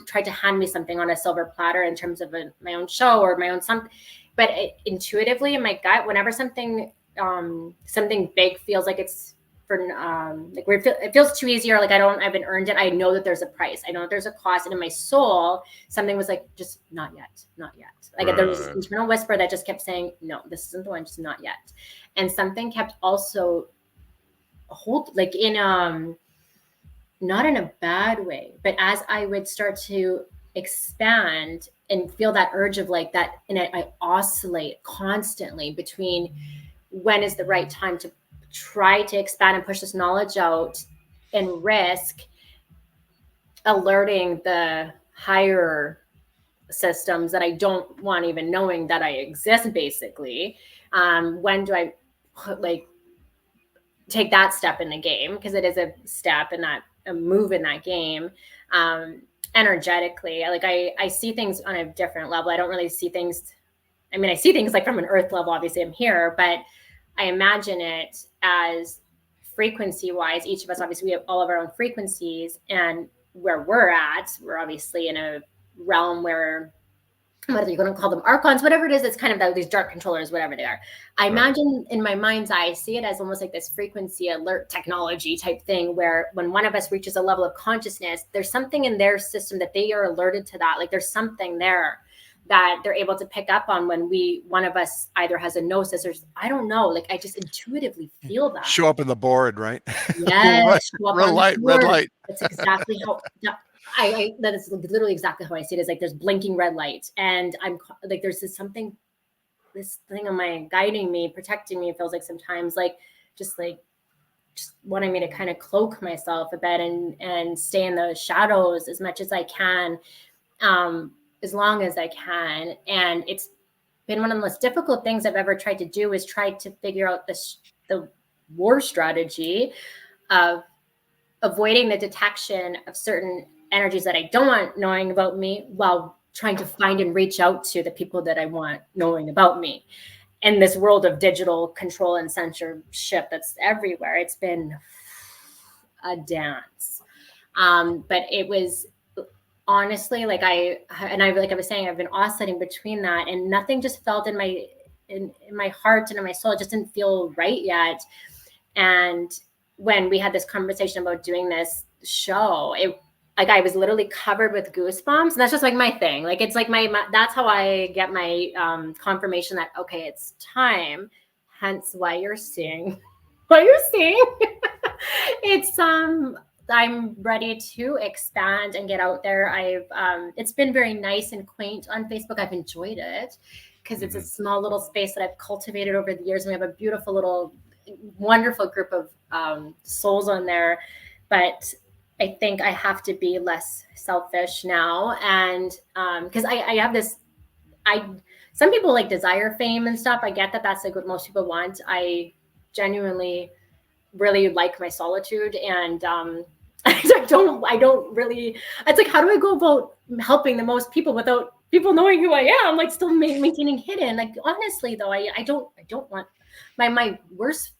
try to hand me something on a silver platter in terms of my own show or my own something. But intuitively in my gut, whenever something big feels like it's for like where it feels too easy, or like I haven't earned it, I know that there's a price. I know that there's a cost. And in my soul, something was like, just not yet. Like there was this internal whisper that just kept saying, no, this isn't the one, just not yet. And something kept also like in not in a bad way, but as I would start to expand and feel that urge of like that, and I oscillate constantly between when is the right time to try to expand and push this knowledge out and risk alerting the higher systems that I don't want even knowing that I exist, basically. When do I like take that step in the game? Because it is a step in that, a move in that game. Energetically, like I see things on a different level. I don't really see things. I mean, I see things like from an earth level, obviously I'm here, but I imagine it as frequency wise. Each of us, obviously we have all of our own frequencies, and where we're obviously in a realm where, whether you're going to call them Archons, whatever it is, it's kind of these dark controllers, whatever they are. I imagine in my mind's eye, I see it as almost like this frequency alert technology type thing, where when one of us reaches a level of consciousness, there's something in their system that they are alerted to that. Like there's something there that they're able to pick up on when one of us either has a gnosis or I don't know. Like I just intuitively feel that. Show up in the board, right? Yes. red light. That's exactly how that is literally exactly how I see it. Is like there's blinking red light, and I'm like there's this thing on my guiding me, protecting me. It feels like sometimes like just wanting me to kind of cloak myself a bit and stay in the shadows as much as I can, as long as I can. And it's been one of the most difficult things I've ever tried to do, is try to figure out the war strategy of avoiding the detection of certain energies that I don't want knowing about me, while trying to find and reach out to the people that I want knowing about me. In this world of digital control and censorship that's everywhere, it's been a dance. But it was honestly, like I was saying, I've been oscillating between that, and nothing just felt in my heart and in my soul. It just didn't feel right yet. And when we had this conversation about doing this show, I was literally covered with goosebumps, and that's just like my thing. Like, it's like my that's how I get my confirmation that, okay, it's time. Hence why you're seeing what you're seeing. It's I'm ready to expand and get out there. It's been very nice and quaint on Facebook. I've enjoyed it because it's a small little space that I've cultivated over the years, and we have a beautiful little, wonderful group of souls on there. But I think I have to be less selfish now, and because I have this, some people like desire fame and stuff. I get that that's like what most people want. I genuinely really like my solitude, and I don't really. It's like, how do I go about helping the most people without people knowing who I am? Like, still maintaining hidden. Like, honestly though, I don't want my worst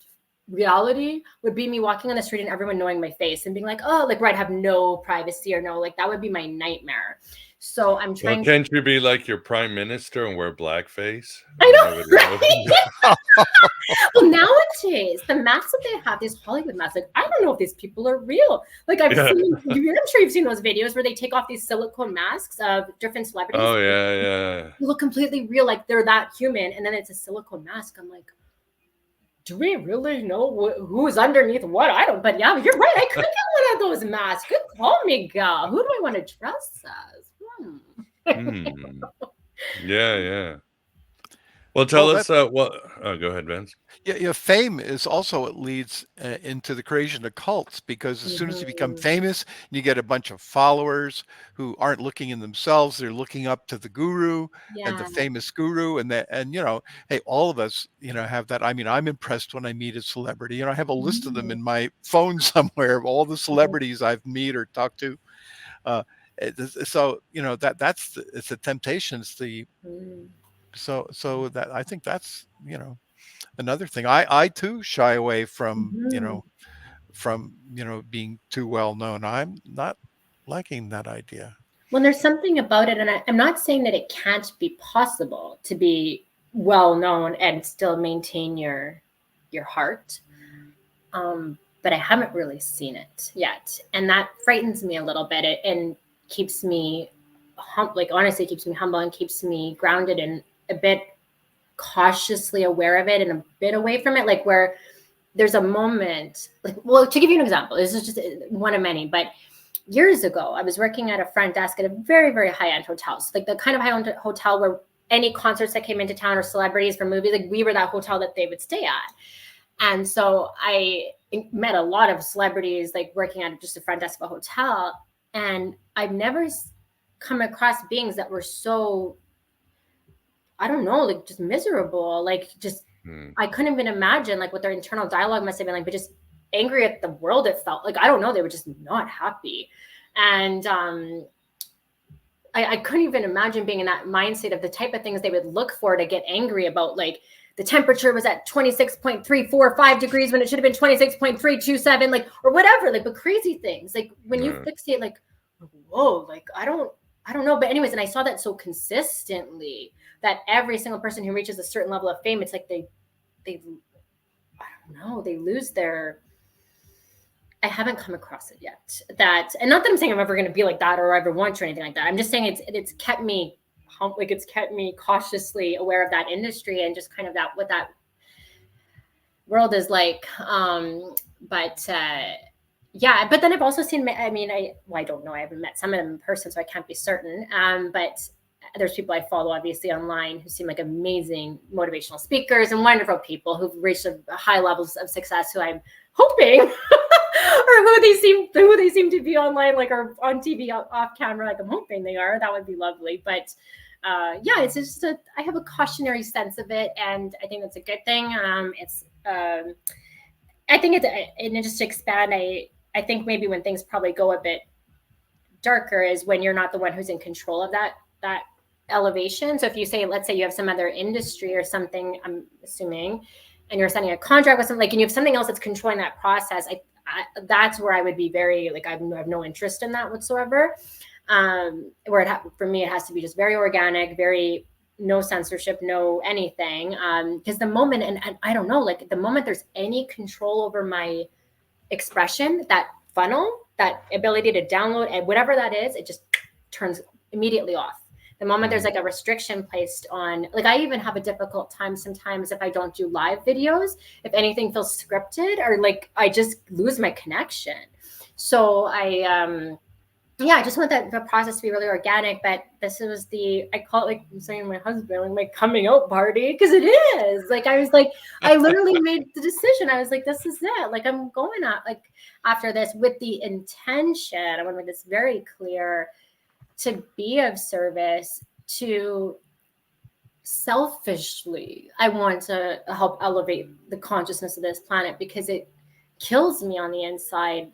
reality would be me walking on the street and everyone knowing my face and being like, oh, like, where I'd have no privacy or no, like, that would be my nightmare. So I'm trying. Well, can't you be like your prime minister and wear blackface? I know, right? Well, nowadays the masks that they have, these Hollywood masks, like, I don't know if these people are real. Like, I'm sure you've seen those videos where they take off these silicone masks of different celebrities. Oh yeah. They look completely real, like they're that human, and then it's a silicone mask. I'm like, do we really know who's underneath what? I don't, but yeah, you're right. I could get one of those masks. Good call, Miguel. Who do I want to dress as? Yeah. Well, tell us what. Oh, go ahead, Vince. Yeah. Fame is also what leads into the creation of cults, because as soon as you become famous, you get a bunch of followers who aren't looking in themselves; they're looking up to the guru and the famous guru, and hey, all of us, have that. I mean, I'm impressed when I meet a celebrity, I have a list of them in my phone somewhere of all the celebrities I've met or talked to. So it's a temptation. It's the so that I think that's another thing. I too shy away from being too well known. I'm not liking that idea. Well, there's something about it, and I'm not saying that it can't be possible to be well known and still maintain your heart, but I haven't really seen it yet, and that frightens me a little bit. And keeps me honestly keeps me humble and keeps me grounded and a bit cautiously aware of it and a bit away from it. Like, where there's a moment, to give you an example, this is just one of many, but years ago, I was working at a front desk at a very, very high-end hotel. So, like, the kind of high-end hotel where any concerts that came into town or celebrities for movies, like, we were that hotel that they would stay at. And so I met a lot of celebrities, like, working at just the front desk of a hotel. And I've never come across beings that were so, I don't know, like, just miserable, like, just, I couldn't even imagine, like, what their internal dialogue must have been like, but just angry at the world. It felt like, I don't know, they were just not happy. And I couldn't even imagine being in that mindset of the type of things they would look for to get angry about. Like, the temperature was at 26.345 degrees when it should have been 26.327, like, or whatever, like, but crazy things. Like, when you fixate, like, whoa, like, I don't know. But anyways, and I saw that so consistently that every single person who reaches a certain level of fame, it's like they I don't know, they lose their, I haven't come across it yet. That, and not that I'm saying I'm ever going to be like that or ever want to or anything like that. I'm just saying it's kept me, like, it's kept me cautiously aware of that industry and just kind of that, what that world is like. Yeah, but then I've also seen, I don't know, I haven't met some of them in person, so I can't be certain. But there's people I follow, obviously, online who seem like amazing motivational speakers and wonderful people who've reached a high levels of success, who I'm hoping, or who they seem to be online, like, or on TV off camera, like I'm hoping they are. That would be lovely. But yeah, it's just I have a cautionary sense of it, and I think that's a good thing. I think and just to expand, I think maybe when things probably go a bit darker is when you're not the one who's in control of that elevation. So if you say, let's say you have some other industry or something, I'm assuming, and you're signing a contract with something, like, and you have something else that's controlling that process, that's where I would be very, like, I have no interest in that whatsoever. Where for me, it has to be just very organic, very no censorship, no anything. Because the moment, and I don't know, like the moment there's any control over my expression, that funnel, that ability to download and whatever that is, it just turns immediately off. The moment there's like a restriction placed on, like, I even have a difficult time sometimes if I don't do live videos, if anything feels scripted, or like I just lose my connection. So I just want the process to be really organic. But this was I call it, like I'm saying to my husband, like my coming out party, because it is. Like I was like, I literally made the decision. I was like, this is it. Like I'm going out like after this with the intention, I want to make this very clear, to be of service, to selfishly, I want to help elevate the consciousness of this planet, because it kills me on the inside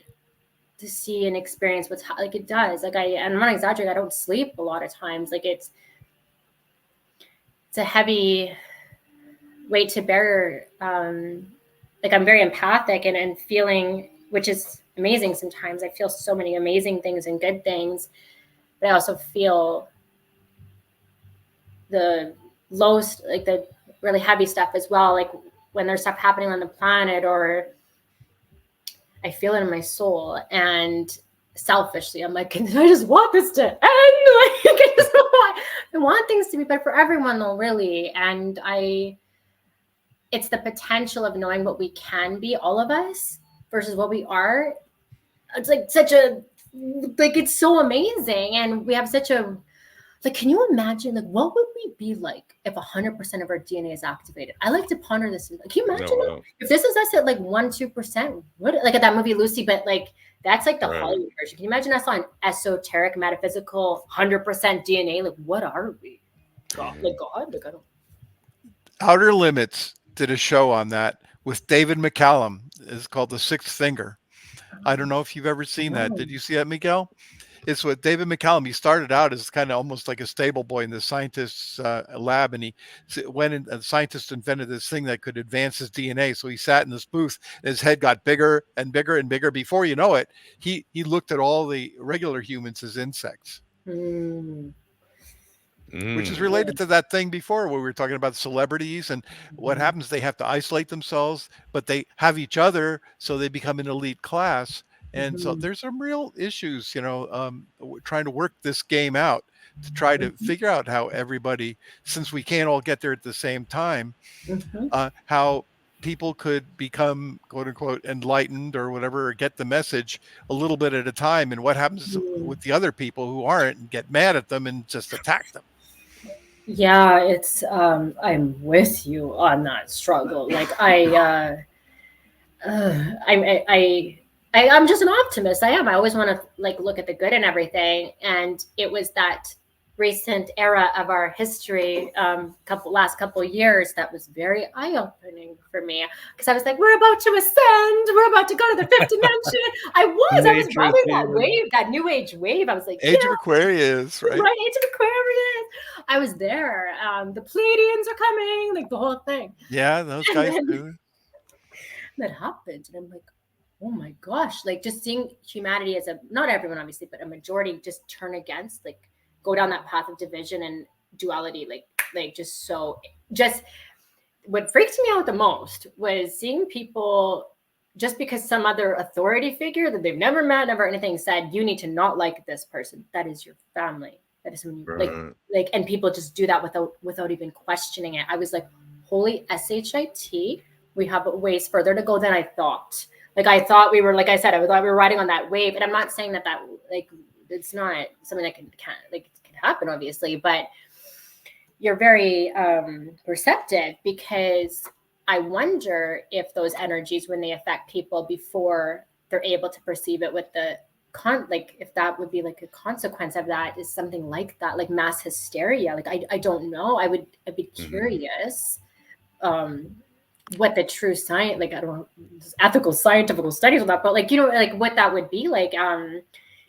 to see and experience what's like it does. Like and I'm not exaggerating, I don't sleep a lot of times. Like it's a heavy weight to bear. Like I'm very empathic and feeling, which is amazing sometimes. I feel so many amazing things and good things, but I also feel the lowest, like the really heavy stuff as well. Like when there's stuff happening on the planet, or I feel it in my soul, and selfishly, I'm like, I just want this to end. Like, I want things to be better for everyone, though, really. And it's the potential of knowing what we can be, all of us, versus what we are. It's like it's so amazing. And we have such a, like, can you imagine, like, what would we be like if 100% of our DNA is activated? I like to ponder this. Can you imagine if this is us at like 1-2%? What, like at that movie Lucy, but like that's like the Hollywood version. Can you imagine us on esoteric, metaphysical, 100% DNA? Like, what are we? God, like God? Like I don't. Outer Limits did a show on that with David McCallum. It's called The Sixth Finger. I don't know if you've ever seen that. Did you see that, Miguel? It's with David McCallum. He started out as kind of almost like a stable boy in the scientist's lab, and he went and the scientist invented this thing that could advance his DNA. So he sat in this booth, and his head got bigger and bigger and bigger. Before you know it, he looked at all the regular humans as insects. Which is related to that thing before where we were talking about celebrities and what happens. They have to isolate themselves, but they have each other, so they become an elite class. And so there's some real issues, trying to work this game out to try to figure out how everybody, since we can't all get there at the same time, how people could become, quote unquote, enlightened or whatever, or get the message a little bit at a time. And what happens with the other people who aren't, and get mad at them and just attack them. Yeah, it's I'm with you on that struggle. Like I'm just an optimist. I am. I always want to like look at the good in everything. And it was that recent era of our history, last couple of years, that was very eye-opening for me, because I was like, we're about to ascend, we're about to go to the fifth dimension. I was riding that wave, that new age wave. I was like, Age of Aquarius, right? Right, Age of Aquarius. I was there. The Pleiadians are coming, like the whole thing. Yeah, those guys do. That happened, and I'm like, oh my gosh, like just seeing humanity as not everyone obviously, but a majority just turn against, like go down that path of division and duality, like just what freaked me out the most was seeing people, just because some other authority figure that they've never met, never anything, said, you need to not like this person. That is your family. That is someone you like, and people just do that without even questioning it. I was like, holy shit, we have ways further to go than I thought. Like I thought we were, like I said, I thought we were riding on that wave. And I'm not saying that like it's not something that can happen, obviously, but you're very receptive, because I wonder if those energies, when they affect people before they're able to perceive it with the like if that would be like a consequence of that is something like that, like mass hysteria. Like I don't know. I'd be curious what the true science, like I don't know, ethical scientific studies on that, but like, you know, like what that would be like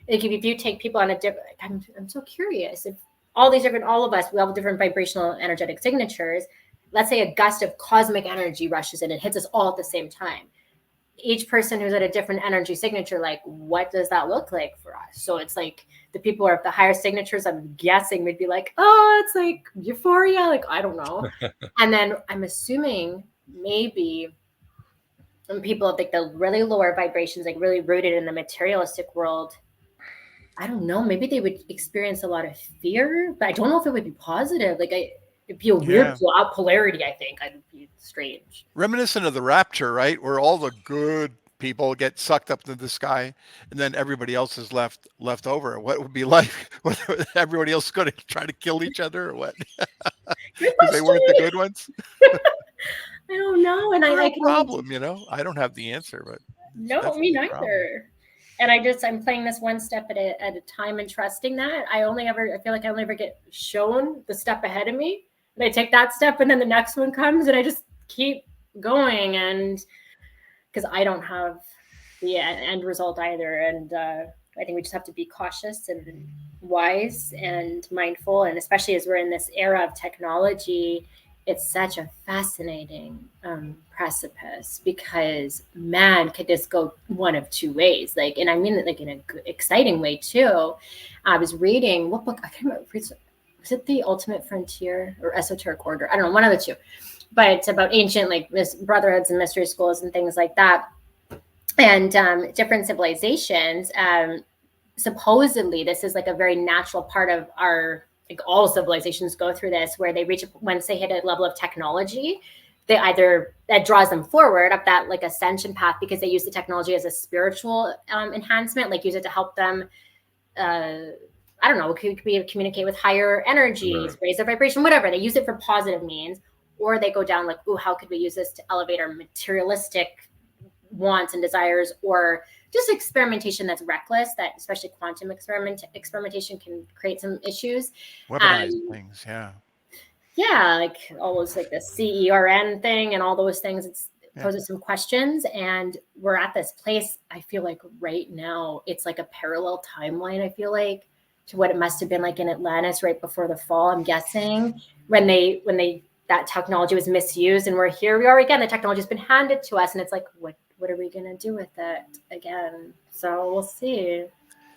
if you take people on a different, I'm so curious if all of us, we all have different vibrational energetic signatures. Let's say a gust of cosmic energy rushes in and hits us all at the same time. Each person who's at a different energy signature, like what does that look like for us? So it's like the people are at the higher signatures, I'm guessing would be like, oh, it's like euphoria, like I don't know. And then I'm assuming maybe people of like the really lower vibrations, like really rooted in the materialistic world, I don't know, maybe they would experience a lot of fear, but I don't know if it would be positive. Like it'd be a weird polarity, I think. I'd be strange. Reminiscent of the rapture, right? Where all the good people get sucked up into the sky and then everybody else is left over. What would be like? Everybody else is going to try to kill each other or what? Because they weren't the good ones? I don't know. And I can problem, you know? I don't have the answer, but no, me neither. And I'm playing this one step at a time and trusting that. I feel like I only ever get shown the step ahead of me. And I take that step and then the next one comes and I just keep going. And because I don't have the end result either. And I think we just have to be cautious and wise and mindful. And especially as we're in this era of technology, it's such a fascinating precipice because man could just go one of two ways. Like, and I mean it like in an exciting way too. I was reading what book? I can't remember. Was it The Ultimate Frontier or Esoteric Order? I don't know, one of the two. But it's about ancient like brotherhoods and mystery schools and things like that, and different civilizations. Supposedly, this is like a very natural part of our. Like all civilizations go through this, where they reach once they hit a level of technology, they either that draws them forward up that like ascension path because they use the technology as a spiritual enhancement, like use it to help them. I don't know, could be communicate with higher energies, raise their vibration, whatever. They use it for positive means, or they go down like, oh, how could we use this to elevate our materialistic wants and desires, or just experimentation that's reckless, that especially quantum experimentation can create some issues. Weaponized things, yeah, like almost like the CERN thing and all those things. It poses some questions, and we're at this place. I feel like right now it's like a parallel timeline. I feel like to what it must have been like in Atlantis right before the fall. I'm guessing when that technology was misused, and here we are again. The technology has been handed to us, and it's like what are we going to do with it again? So we'll see.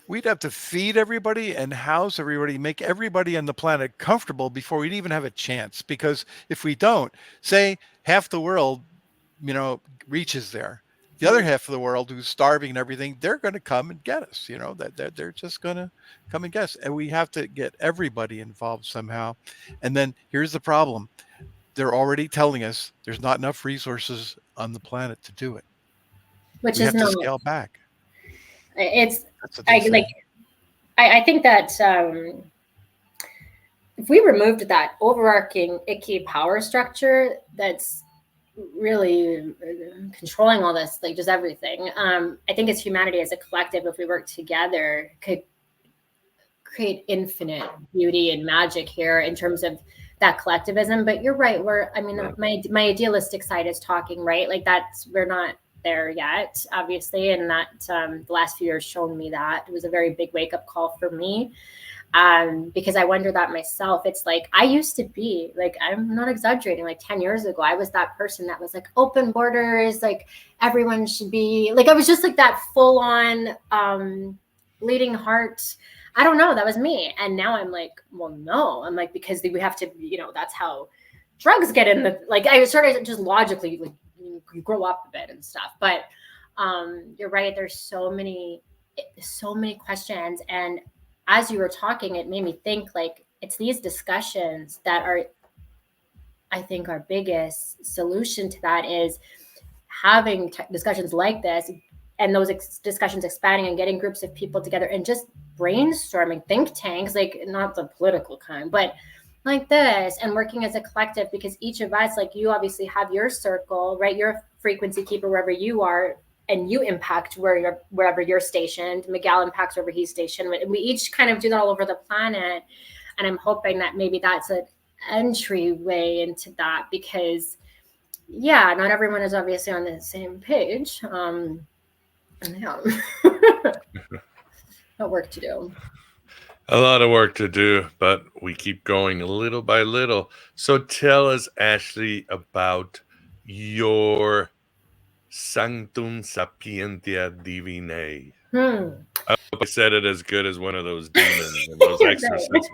We'd have to feed everybody and house everybody, make everybody on the planet comfortable before we'd even have a chance. Because if we don't, say half the world, reaches there, the other half of the world who's starving and everything, they're going to come and get us, that they're just going to come and get us. And we have to get everybody involved somehow. And then here's the problem. They're already telling us there's not enough resources on the planet to do it. We have to scale back. I think that if we removed that overarching icky power structure that's really controlling all this, like just everything, I think as humanity, as a collective, if we work together, could create infinite beauty and magic here in terms of that collectivism. But you're right. My idealistic side is talking, right? Like we're not there yet, obviously, and that the last few years shown me that. It was a very big wake-up call for me, because I wonder that myself. It's like I used to be, like, I'm not exaggerating, like 10 years ago I was that person that was like open borders, like everyone should be, like I was just like that full-on bleeding heart. I don't know, that was me. And now I'm like, well, no, I'm like, because we have to, that's how drugs get in the, like I started just logically, like, you grow up a bit and stuff, but you're right. There's so many questions. And as you were talking, it made me think like it's these discussions that are, I think our biggest solution to that is having discussions like this, and those discussions expanding and getting groups of people together and just brainstorming, think tanks, like not the political kind, but like this, and working as a collective, because each of us, like you obviously have your circle, right? You're a frequency keeper wherever you are. and you impact wherever you're stationed. Miguel impacts wherever he's stationed. And we each kind of do that all over the planet. And I'm hoping that maybe that's an entryway into that, because yeah, not everyone is obviously on the same page. Yeah. Got work to do. A lot of work to do, but we keep going little by little. So tell us, Ashley, about your Sanctum Sapientiae Divinae. I hope I said it as good as one of those demons and those exorcists.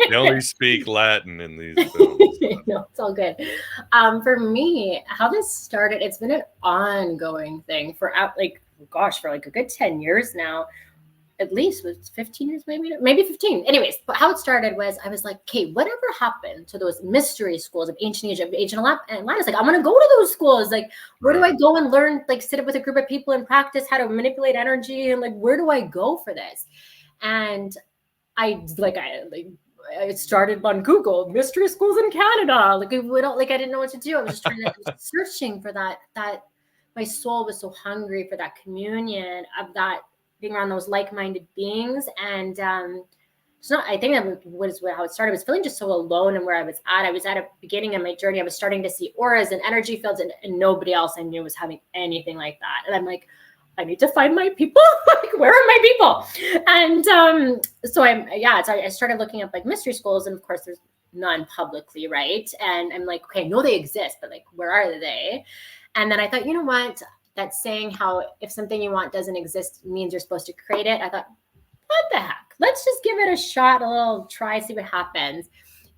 They only speak Latin in these films. No, it's all good. For me, how this started, it's been an ongoing thing for a good 10 years now. At least was 15 years, maybe 15. Anyways, but how it started was I was like, okay, whatever happened to those mystery schools of ancient Egypt, ancient Atlantis? Like, I want to go to those schools. Like, where do I go and learn, like sit up with a group of people and practice how to manipulate energy? And like, where do I go for this? And I started on Google, mystery schools in Canada. Like, I didn't know what to do. I was just searching for that my soul was so hungry for that communion of that, being around those like-minded beings. And I think that was how it started. I was feeling just so alone and where I was at. I was at a beginning of my journey. I was starting to see auras and energy fields, and nobody else I knew was having anything like that. And I'm like, I need to find my people. Like, where are my people? And so I started looking up like mystery schools, and of course there's none publicly, right? And I'm like, okay, I know they exist, but like, where are they? And then I thought, you know what? That saying how if something you want doesn't exist means you're supposed to create it. I thought, what the heck? Let's just give it a shot, a little try, see what happens.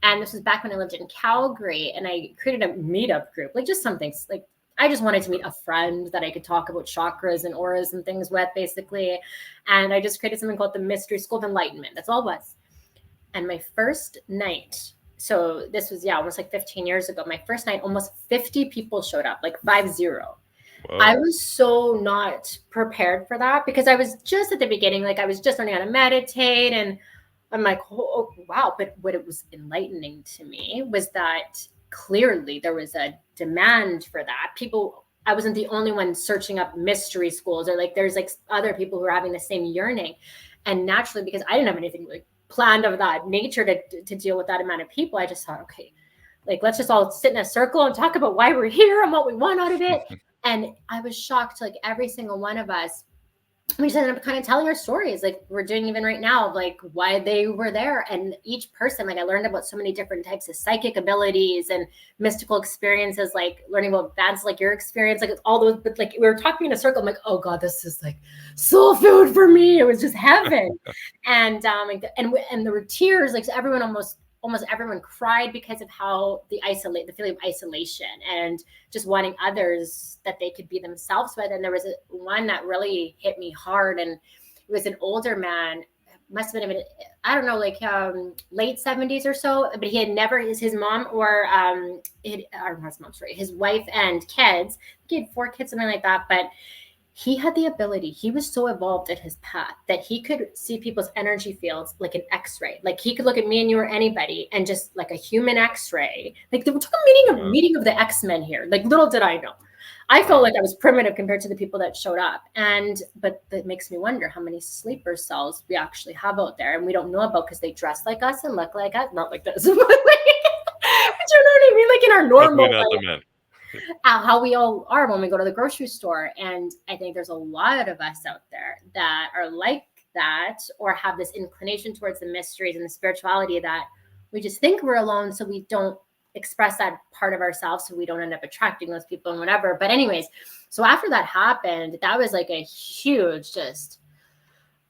And this was back when I lived in Calgary, and I created a meetup group, like just something like I just wanted to meet a friend that I could talk about chakras and auras and things with, basically. And I just created something called the Mystery School of Enlightenment. That's all it was. And my first night, so this was almost like 15 years ago. My first night, almost 50 people showed up, like 50. Whoa. I was so not prepared for that, because I was just at the beginning, like I was just learning how to meditate, and I'm like, oh wow. But what it was enlightening to me was that clearly there was a demand for that. I wasn't the only one searching up mystery schools, or like there's like other people who are having the same yearning. And naturally, because I didn't have anything like planned of that nature to deal with that amount of people, I just thought, okay, like let's just all sit in a circle and talk about why we're here and what we want out of it. And I was shocked, like every single one of us, we just ended up kind of telling our stories, like we're doing even right now, of like why they were there. And each person, like I learned about so many different types of psychic abilities and mystical experiences, like learning about bands, like your experience, like all those, but like we were talking in a circle. I'm like, oh God, this is like soul food for me. It was just heaven. And there were tears, like everyone almost everyone cried because of how the feeling of isolation and just wanting others that they could be themselves with. And there was one that really hit me hard, and it was an older man, must have been, I don't know, like late 70s or so, but he had never, his mom or his wife and kids, he had 4 kids, something like that, but he had the ability, he was so evolved in his path that he could see people's energy fields like an X-ray. Like he could look at me and you or anybody and just like a human X-ray. Like they were talking meeting of the X-Men here. Like little did I know. I felt like I was primitive compared to the people that showed up. But that makes me wonder how many sleeper cells we actually have out there and we don't know about, because they dress like us and look like us. Not like this. But you know what I mean? Like in our normal how we all are when we go to the grocery store. And I think there's a lot of us out there that are like that, or have this inclination towards the mysteries and the spirituality, that we just think we're alone, so we don't express that part of ourselves, so we don't end up attracting those people and whatever. But anyways, so after that happened, that was like a huge just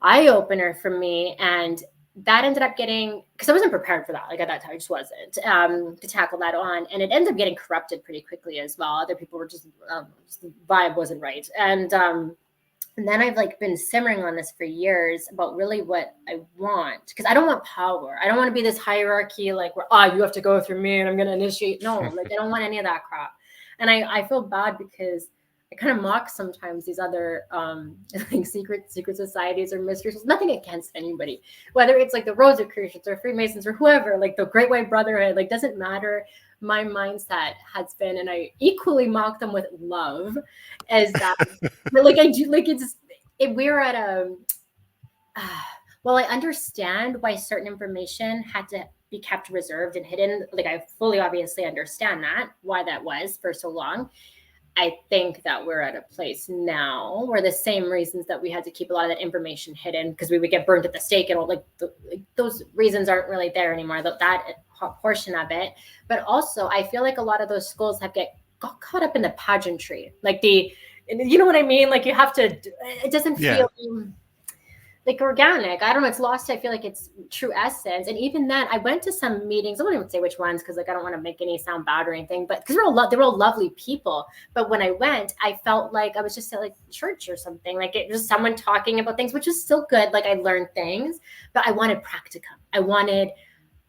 eye-opener for me. And that ended up getting, because I wasn't prepared for that. Like at that time, I just wasn't to tackle that on. And it ended up getting corrupted pretty quickly as well. Other people were just the vibe wasn't right. And then I've like been simmering on this for years about really what I want, because I don't want power. I don't want to be this hierarchy, like where, you have to go through me and I'm going to initiate. No, like I don't want any of that crap. And I feel bad because I kind of mock sometimes these other like secret societies or mysteries. Nothing against anybody, whether it's like the Rosicrucians or Freemasons or whoever, like the Great White Brotherhood, like doesn't matter. my mindset has been, and I equally mock them with love, is that like I do, like we're at a well, I understand why certain information had to be kept reserved and hidden. Like I fully obviously understand that, why that was for so long. I think that we're at a place now where the same reasons that we had to keep a lot of that information hidden because we would get burned at the stake and all, like those reasons aren't really there anymore, that portion of it. But also I feel like a lot of those schools got caught up in the pageantry, like you know what I mean? Like you have to, it doesn't feel like organic. I don't know. It's lost. I feel like it's true essence. And even then, I went to some meetings. I won't even say which ones because like I don't want to make any sound bad or anything. But because they were all lovely people. But when I went, I felt like I was just at like church or something. Like it was someone talking about things, which was still good. Like I learned things, but I wanted practicum. I wanted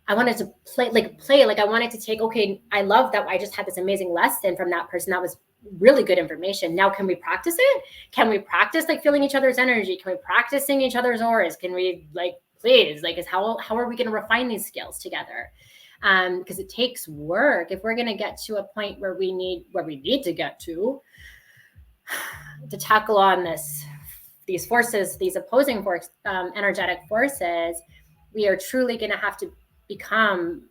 to play. Like I wanted to take. Okay, I love that. I just had this amazing lesson from that person. That was really good information. Now, can we practice it? Can we practice like feeling each other's energy? Can we practice seeing each other's auras? Can we please, how are we going to refine these skills together? Because it takes work. If we're going to get to a point where we need to get to tackle on these forces, these opposing energetic forces, we are truly going to have to become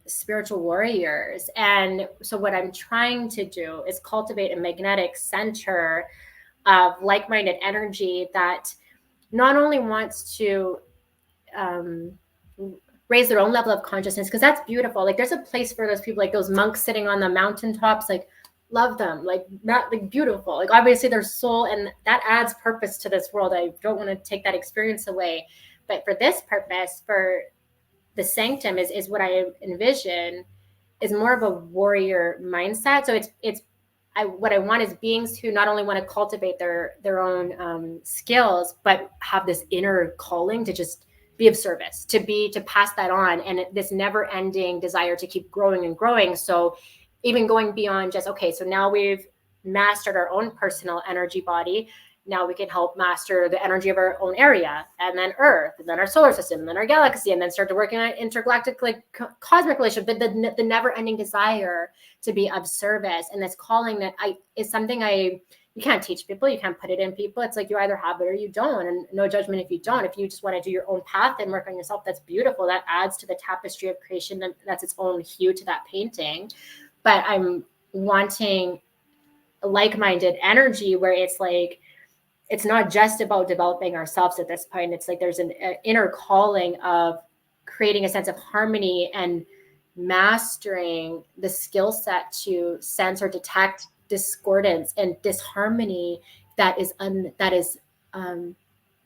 spiritual warriors. And so what I'm trying to do is cultivate a magnetic center of like-minded energy that not only wants to raise their own level of consciousness, because that's beautiful. Like there's a place for those people, like those monks sitting on the mountaintops, like love them, like not like beautiful, like obviously their soul, and that adds purpose to this world. I don't want to take that experience away, but for this purpose, for the sanctum is what I envision is more of a warrior mindset. So what I want is beings who not only want to cultivate their own skills, but have this inner calling to just be of service, to pass that on, and this never ending desire to keep growing and growing. So even going beyond just, okay, so now we've mastered our own personal energy body. Now we can help master the energy of our own area, and then Earth, and then our solar system, and then our galaxy, and then start to work in an intergalactic, like cosmic relationship. But the never-ending desire to be of service, and this calling that is something you can't teach people, you can't put it in people. It's like you either have it or you don't, and no judgment if you don't. If you just want to do your own path and work on yourself, that's beautiful. That adds to the tapestry of creation, and that's its own hue to that painting. But I'm wanting like-minded energy where it's like, it's not just about developing ourselves at this point. It's like there's an inner calling of creating a sense of harmony and mastering the skill set to sense or detect discordance and disharmony that is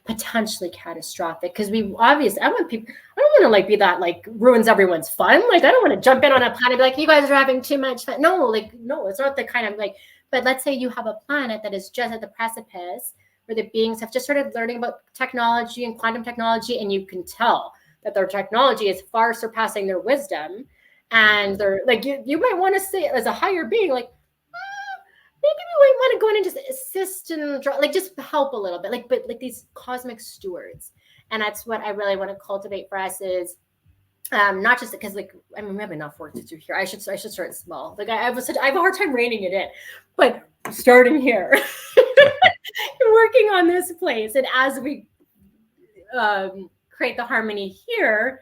potentially catastrophic. Because I don't want to like be that like ruins everyone's fun. Like I don't want to jump in on a planet and be like, you guys are having too much fun. No, it's not the kind of like, but let's say you have a planet that is just at the precipice where the beings have just started learning about technology and quantum technology, and you can tell that their technology is far surpassing their wisdom. And they're like, you might want to say as a higher being, like, maybe we might want to go in and just assist and like just help a little bit, but these cosmic stewards. And that's what I really want to cultivate for us is not just because we have enough work to do here. I should start small. Like I have a hard time reining it in, but starting here, working on this place, and as we create the harmony here,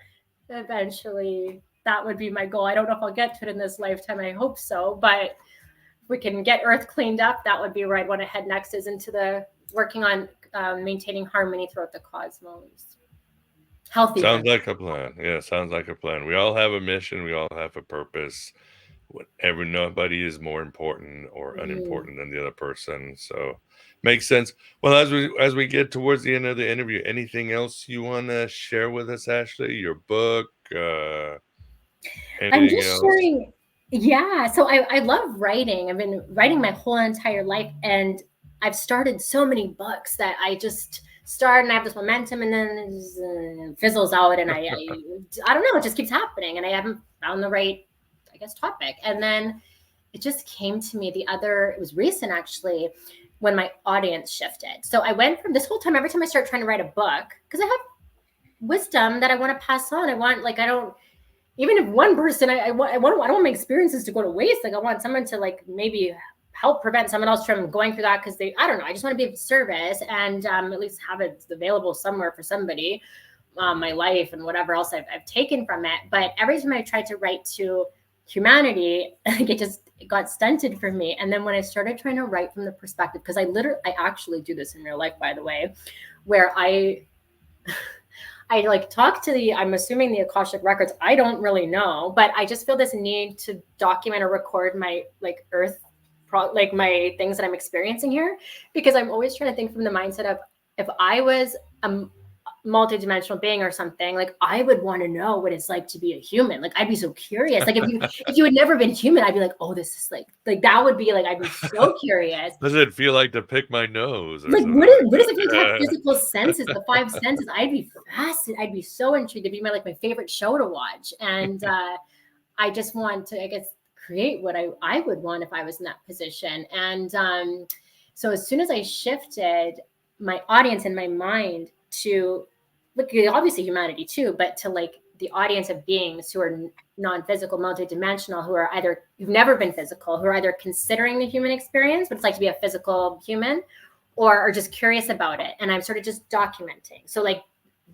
eventually that would be my goal. I don't know if I'll get to it in this lifetime. I hope so, but if we can get Earth cleaned up, that would be where I'd want to head next, is into the working on maintaining harmony throughout the cosmos. Healthy. Sounds like a plan. Yeah, sounds like a plan. We all have a mission. We all have a purpose. Nobody is more important or unimportant than the other person. So makes sense. Well, as we get towards the end of the interview, anything else you want to share with us, Ashley? Your book? I'm just sharing. Yeah. So I love writing. I've been writing my whole entire life, and I've started so many books that I just start and I have this momentum, and then it just, fizzles out, and I don't know, it just keeps happening, and I haven't found the right, I guess, topic. And then it just came to me it was recent actually, when my audience shifted. So I went from this whole time, every time I start trying to write a book, because I have wisdom that I want to pass on. even if one person, I don't want my experiences to go to waste. Like I want someone to like maybe help prevent someone else from going through that because I don't know. I just want to be of service and at least have it available somewhere for somebody, my life and whatever else I've taken from it. But every time I tried to write to humanity, like it got stunted for me. And then when I started trying to write from the perspective, because I actually do this in real life, by the way, where I like talk to I'm assuming the Akashic records. I don't really know, but I just feel this need to document or record my like like my things that I'm experiencing here, because I'm always trying to think from the mindset of if I was a multidimensional being or something, like I would want to know what it's like to be a human. Like I'd be so curious. Like if you had never been human, I'd be like, oh, this is like that would be like I'd be so curious. Does it feel like to pick my nose? Or like what is it to have physical senses, the five senses? I'd be fascinated. I'd be so intrigued. It'd be my favorite show to watch. And I just want to, I guess, create what I would want if I was in that position. And so as soon as I shifted my audience and my mind to look, obviously humanity too, but to like the audience of beings who are non-physical, multidimensional, who've never been physical, who are either considering the human experience, what it's like to be a physical human, or are just curious about it. And I'm sort of just documenting. So like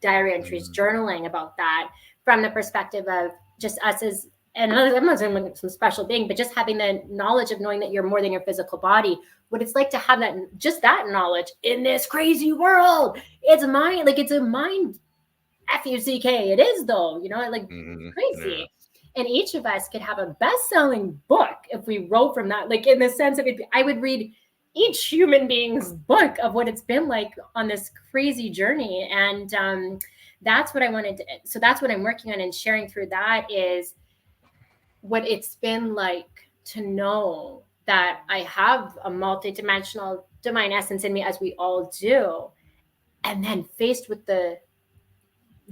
diary entries, journaling about that from the perspective of just us as, and I'm not saying some special being, but just having the knowledge of knowing that you're more than your physical body, what it's like to have that, just that knowledge in this crazy world. It's a mind FUCK. It is though, like crazy. Yeah. And each of us could have a best-selling book if we wrote from that, like in the sense of it, I would read each human being's book of what it's been like on this crazy journey. And that's what I wanted to, so that's what I'm working on, and sharing through that is what it's been like to know that I have a multidimensional divine essence in me, as we all do. And then faced with the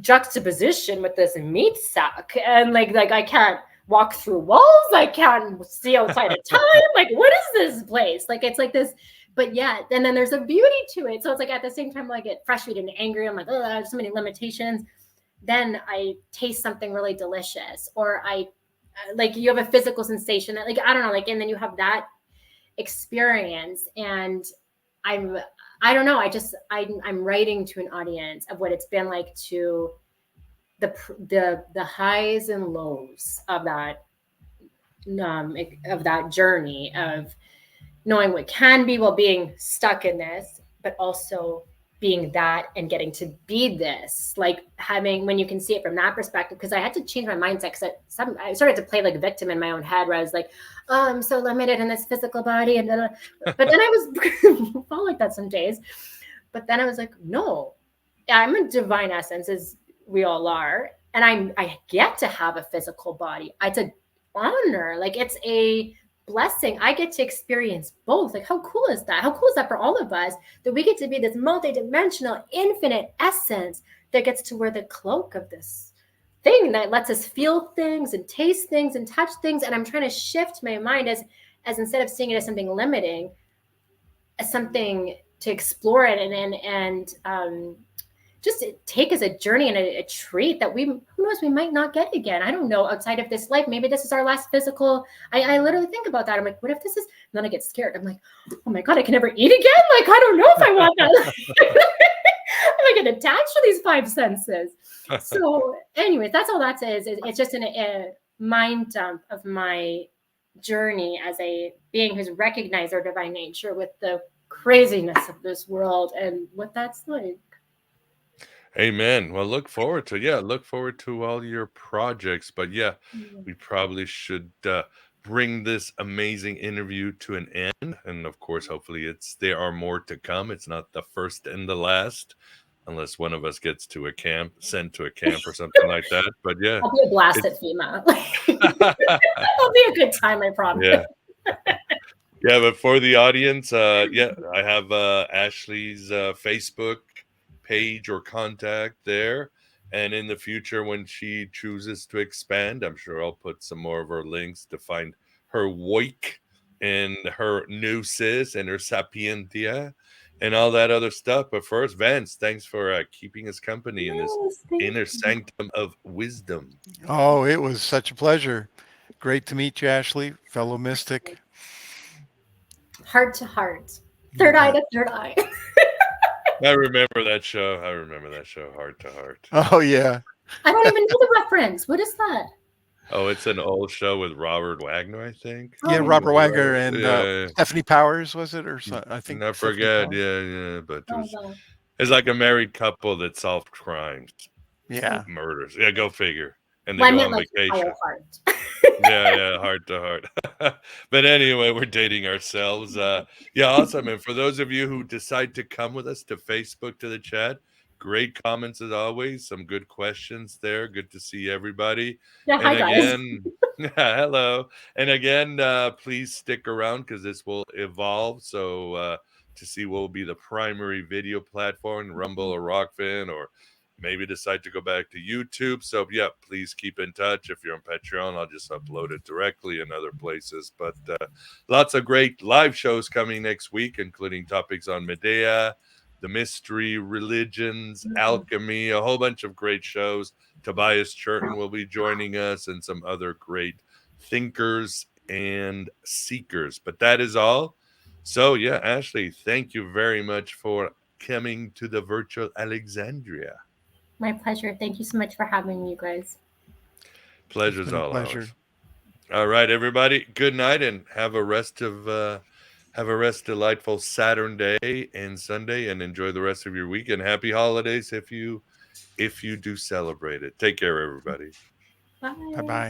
juxtaposition with this meat sack, and like I can't walk through walls, I can't see outside of time. Like, what is this place? Like, it's like this, but yeah, and then there's a beauty to it. So it's like at the same time, I get frustrated and angry. I'm like, oh, I have so many limitations. Then I taste something really delicious, or I like you have a physical sensation that, like, I don't know, like, and then you have that experience, and I don't know. I'm writing to an audience of what it's been like to the highs and lows of that journey of knowing what can be while being stuck in this, but also being that and getting to be this, like having, when you can see it from that perspective, because I had to change my mindset, because I started to play like a victim in my own head, where I was like, oh, I'm so limited in this physical body, and then, but then I was fall like that some days, but then I was like, no, I'm a divine essence, as we all are, and I get to have a physical body. It's an honor, like it's a blessing. I get to experience both. Like, how cool is that? How cool is that for all of us, that we get to be this multidimensional, infinite essence that gets to wear the cloak of this thing that lets us feel things and taste things and touch things. And I'm trying to shift my mind as instead of seeing it as something limiting, as something to explore it and just take as a journey and a treat that who knows, we might not get again. I don't know, outside of this life. Maybe this is our last physical. I literally think about that. I'm like, what if this is, and then I get scared. I'm like, oh my God, I can never eat again. Like, I don't know if I want that. I get attached to these five senses. So anyways, that's all that is. It's just a mind dump of my journey as a being who's recognized our divine nature with the craziness of this world and what that's like. Amen. Well, look forward to all your projects. But yeah, we probably should bring this amazing interview to an end. And of course, hopefully there are more to come. It's not the first and the last, unless one of us gets sent to a camp or something like that. But yeah, I'll be a blast at FEMA. It'll be a good time, I promise. Yeah. Yeah, but for the audience, I have Ashley's Facebook page or contact there, and in the future when she chooses to expand, I'm sure I'll put some more of her links to find her work and her gnosis and her sapientia and all that other stuff. But first, Vance, thanks for keeping us company in this Yes, thank inner you. sanctum of wisdom. Oh, it was such a pleasure. Great to meet you, Ashley, fellow mystic. Heart to heart, You third eye bet. to third eye. I remember that show. I remember that show, Heart to Heart. Oh, yeah. I don't even know the reference. What is that? Oh, it's an old show with Robert Wagner, I think. Yeah, Oh, Robert Was it Wagner Robert? and Yeah. Stephanie Powers, was it? Or something? I think I Stephanie forget. Powers. Yeah. But oh wow. it's like a married couple that solved crimes, Yeah. murders. Yeah, go figure. And they Well, I go meant on like vacation. fire heart. Yeah, heart to heart. But anyway, we're dating ourselves. Yeah, awesome. And for those of you who decide to come with us to Facebook to the chat, great comments as always. Some good questions there. Good to see everybody. Yeah, And hi guys. again, hello. And again, please stick around because this will evolve. So to see what will be the primary video platform, Rumble or Rockfin, or maybe decide to go back to YouTube. So yeah, please keep in touch. If you're on Patreon, I'll just upload it directly in other places. But lots of great live shows coming next week, including topics on Medea, the mystery, religions, alchemy, a whole bunch of great shows. Tobias Churton will be joining us and some other great thinkers and seekers. But that is all. So yeah, Ashley, thank you very much for coming to the Virtual Alexandria. My pleasure. Thank you so much for having me, you guys. It's Pleasure's been a all pleasure. ours. All right, everybody. Good night and have a rest delightful Saturn day and Sunday, and enjoy the rest of your week, and happy holidays if you do celebrate it. Take care, everybody. Bye Bye. bye.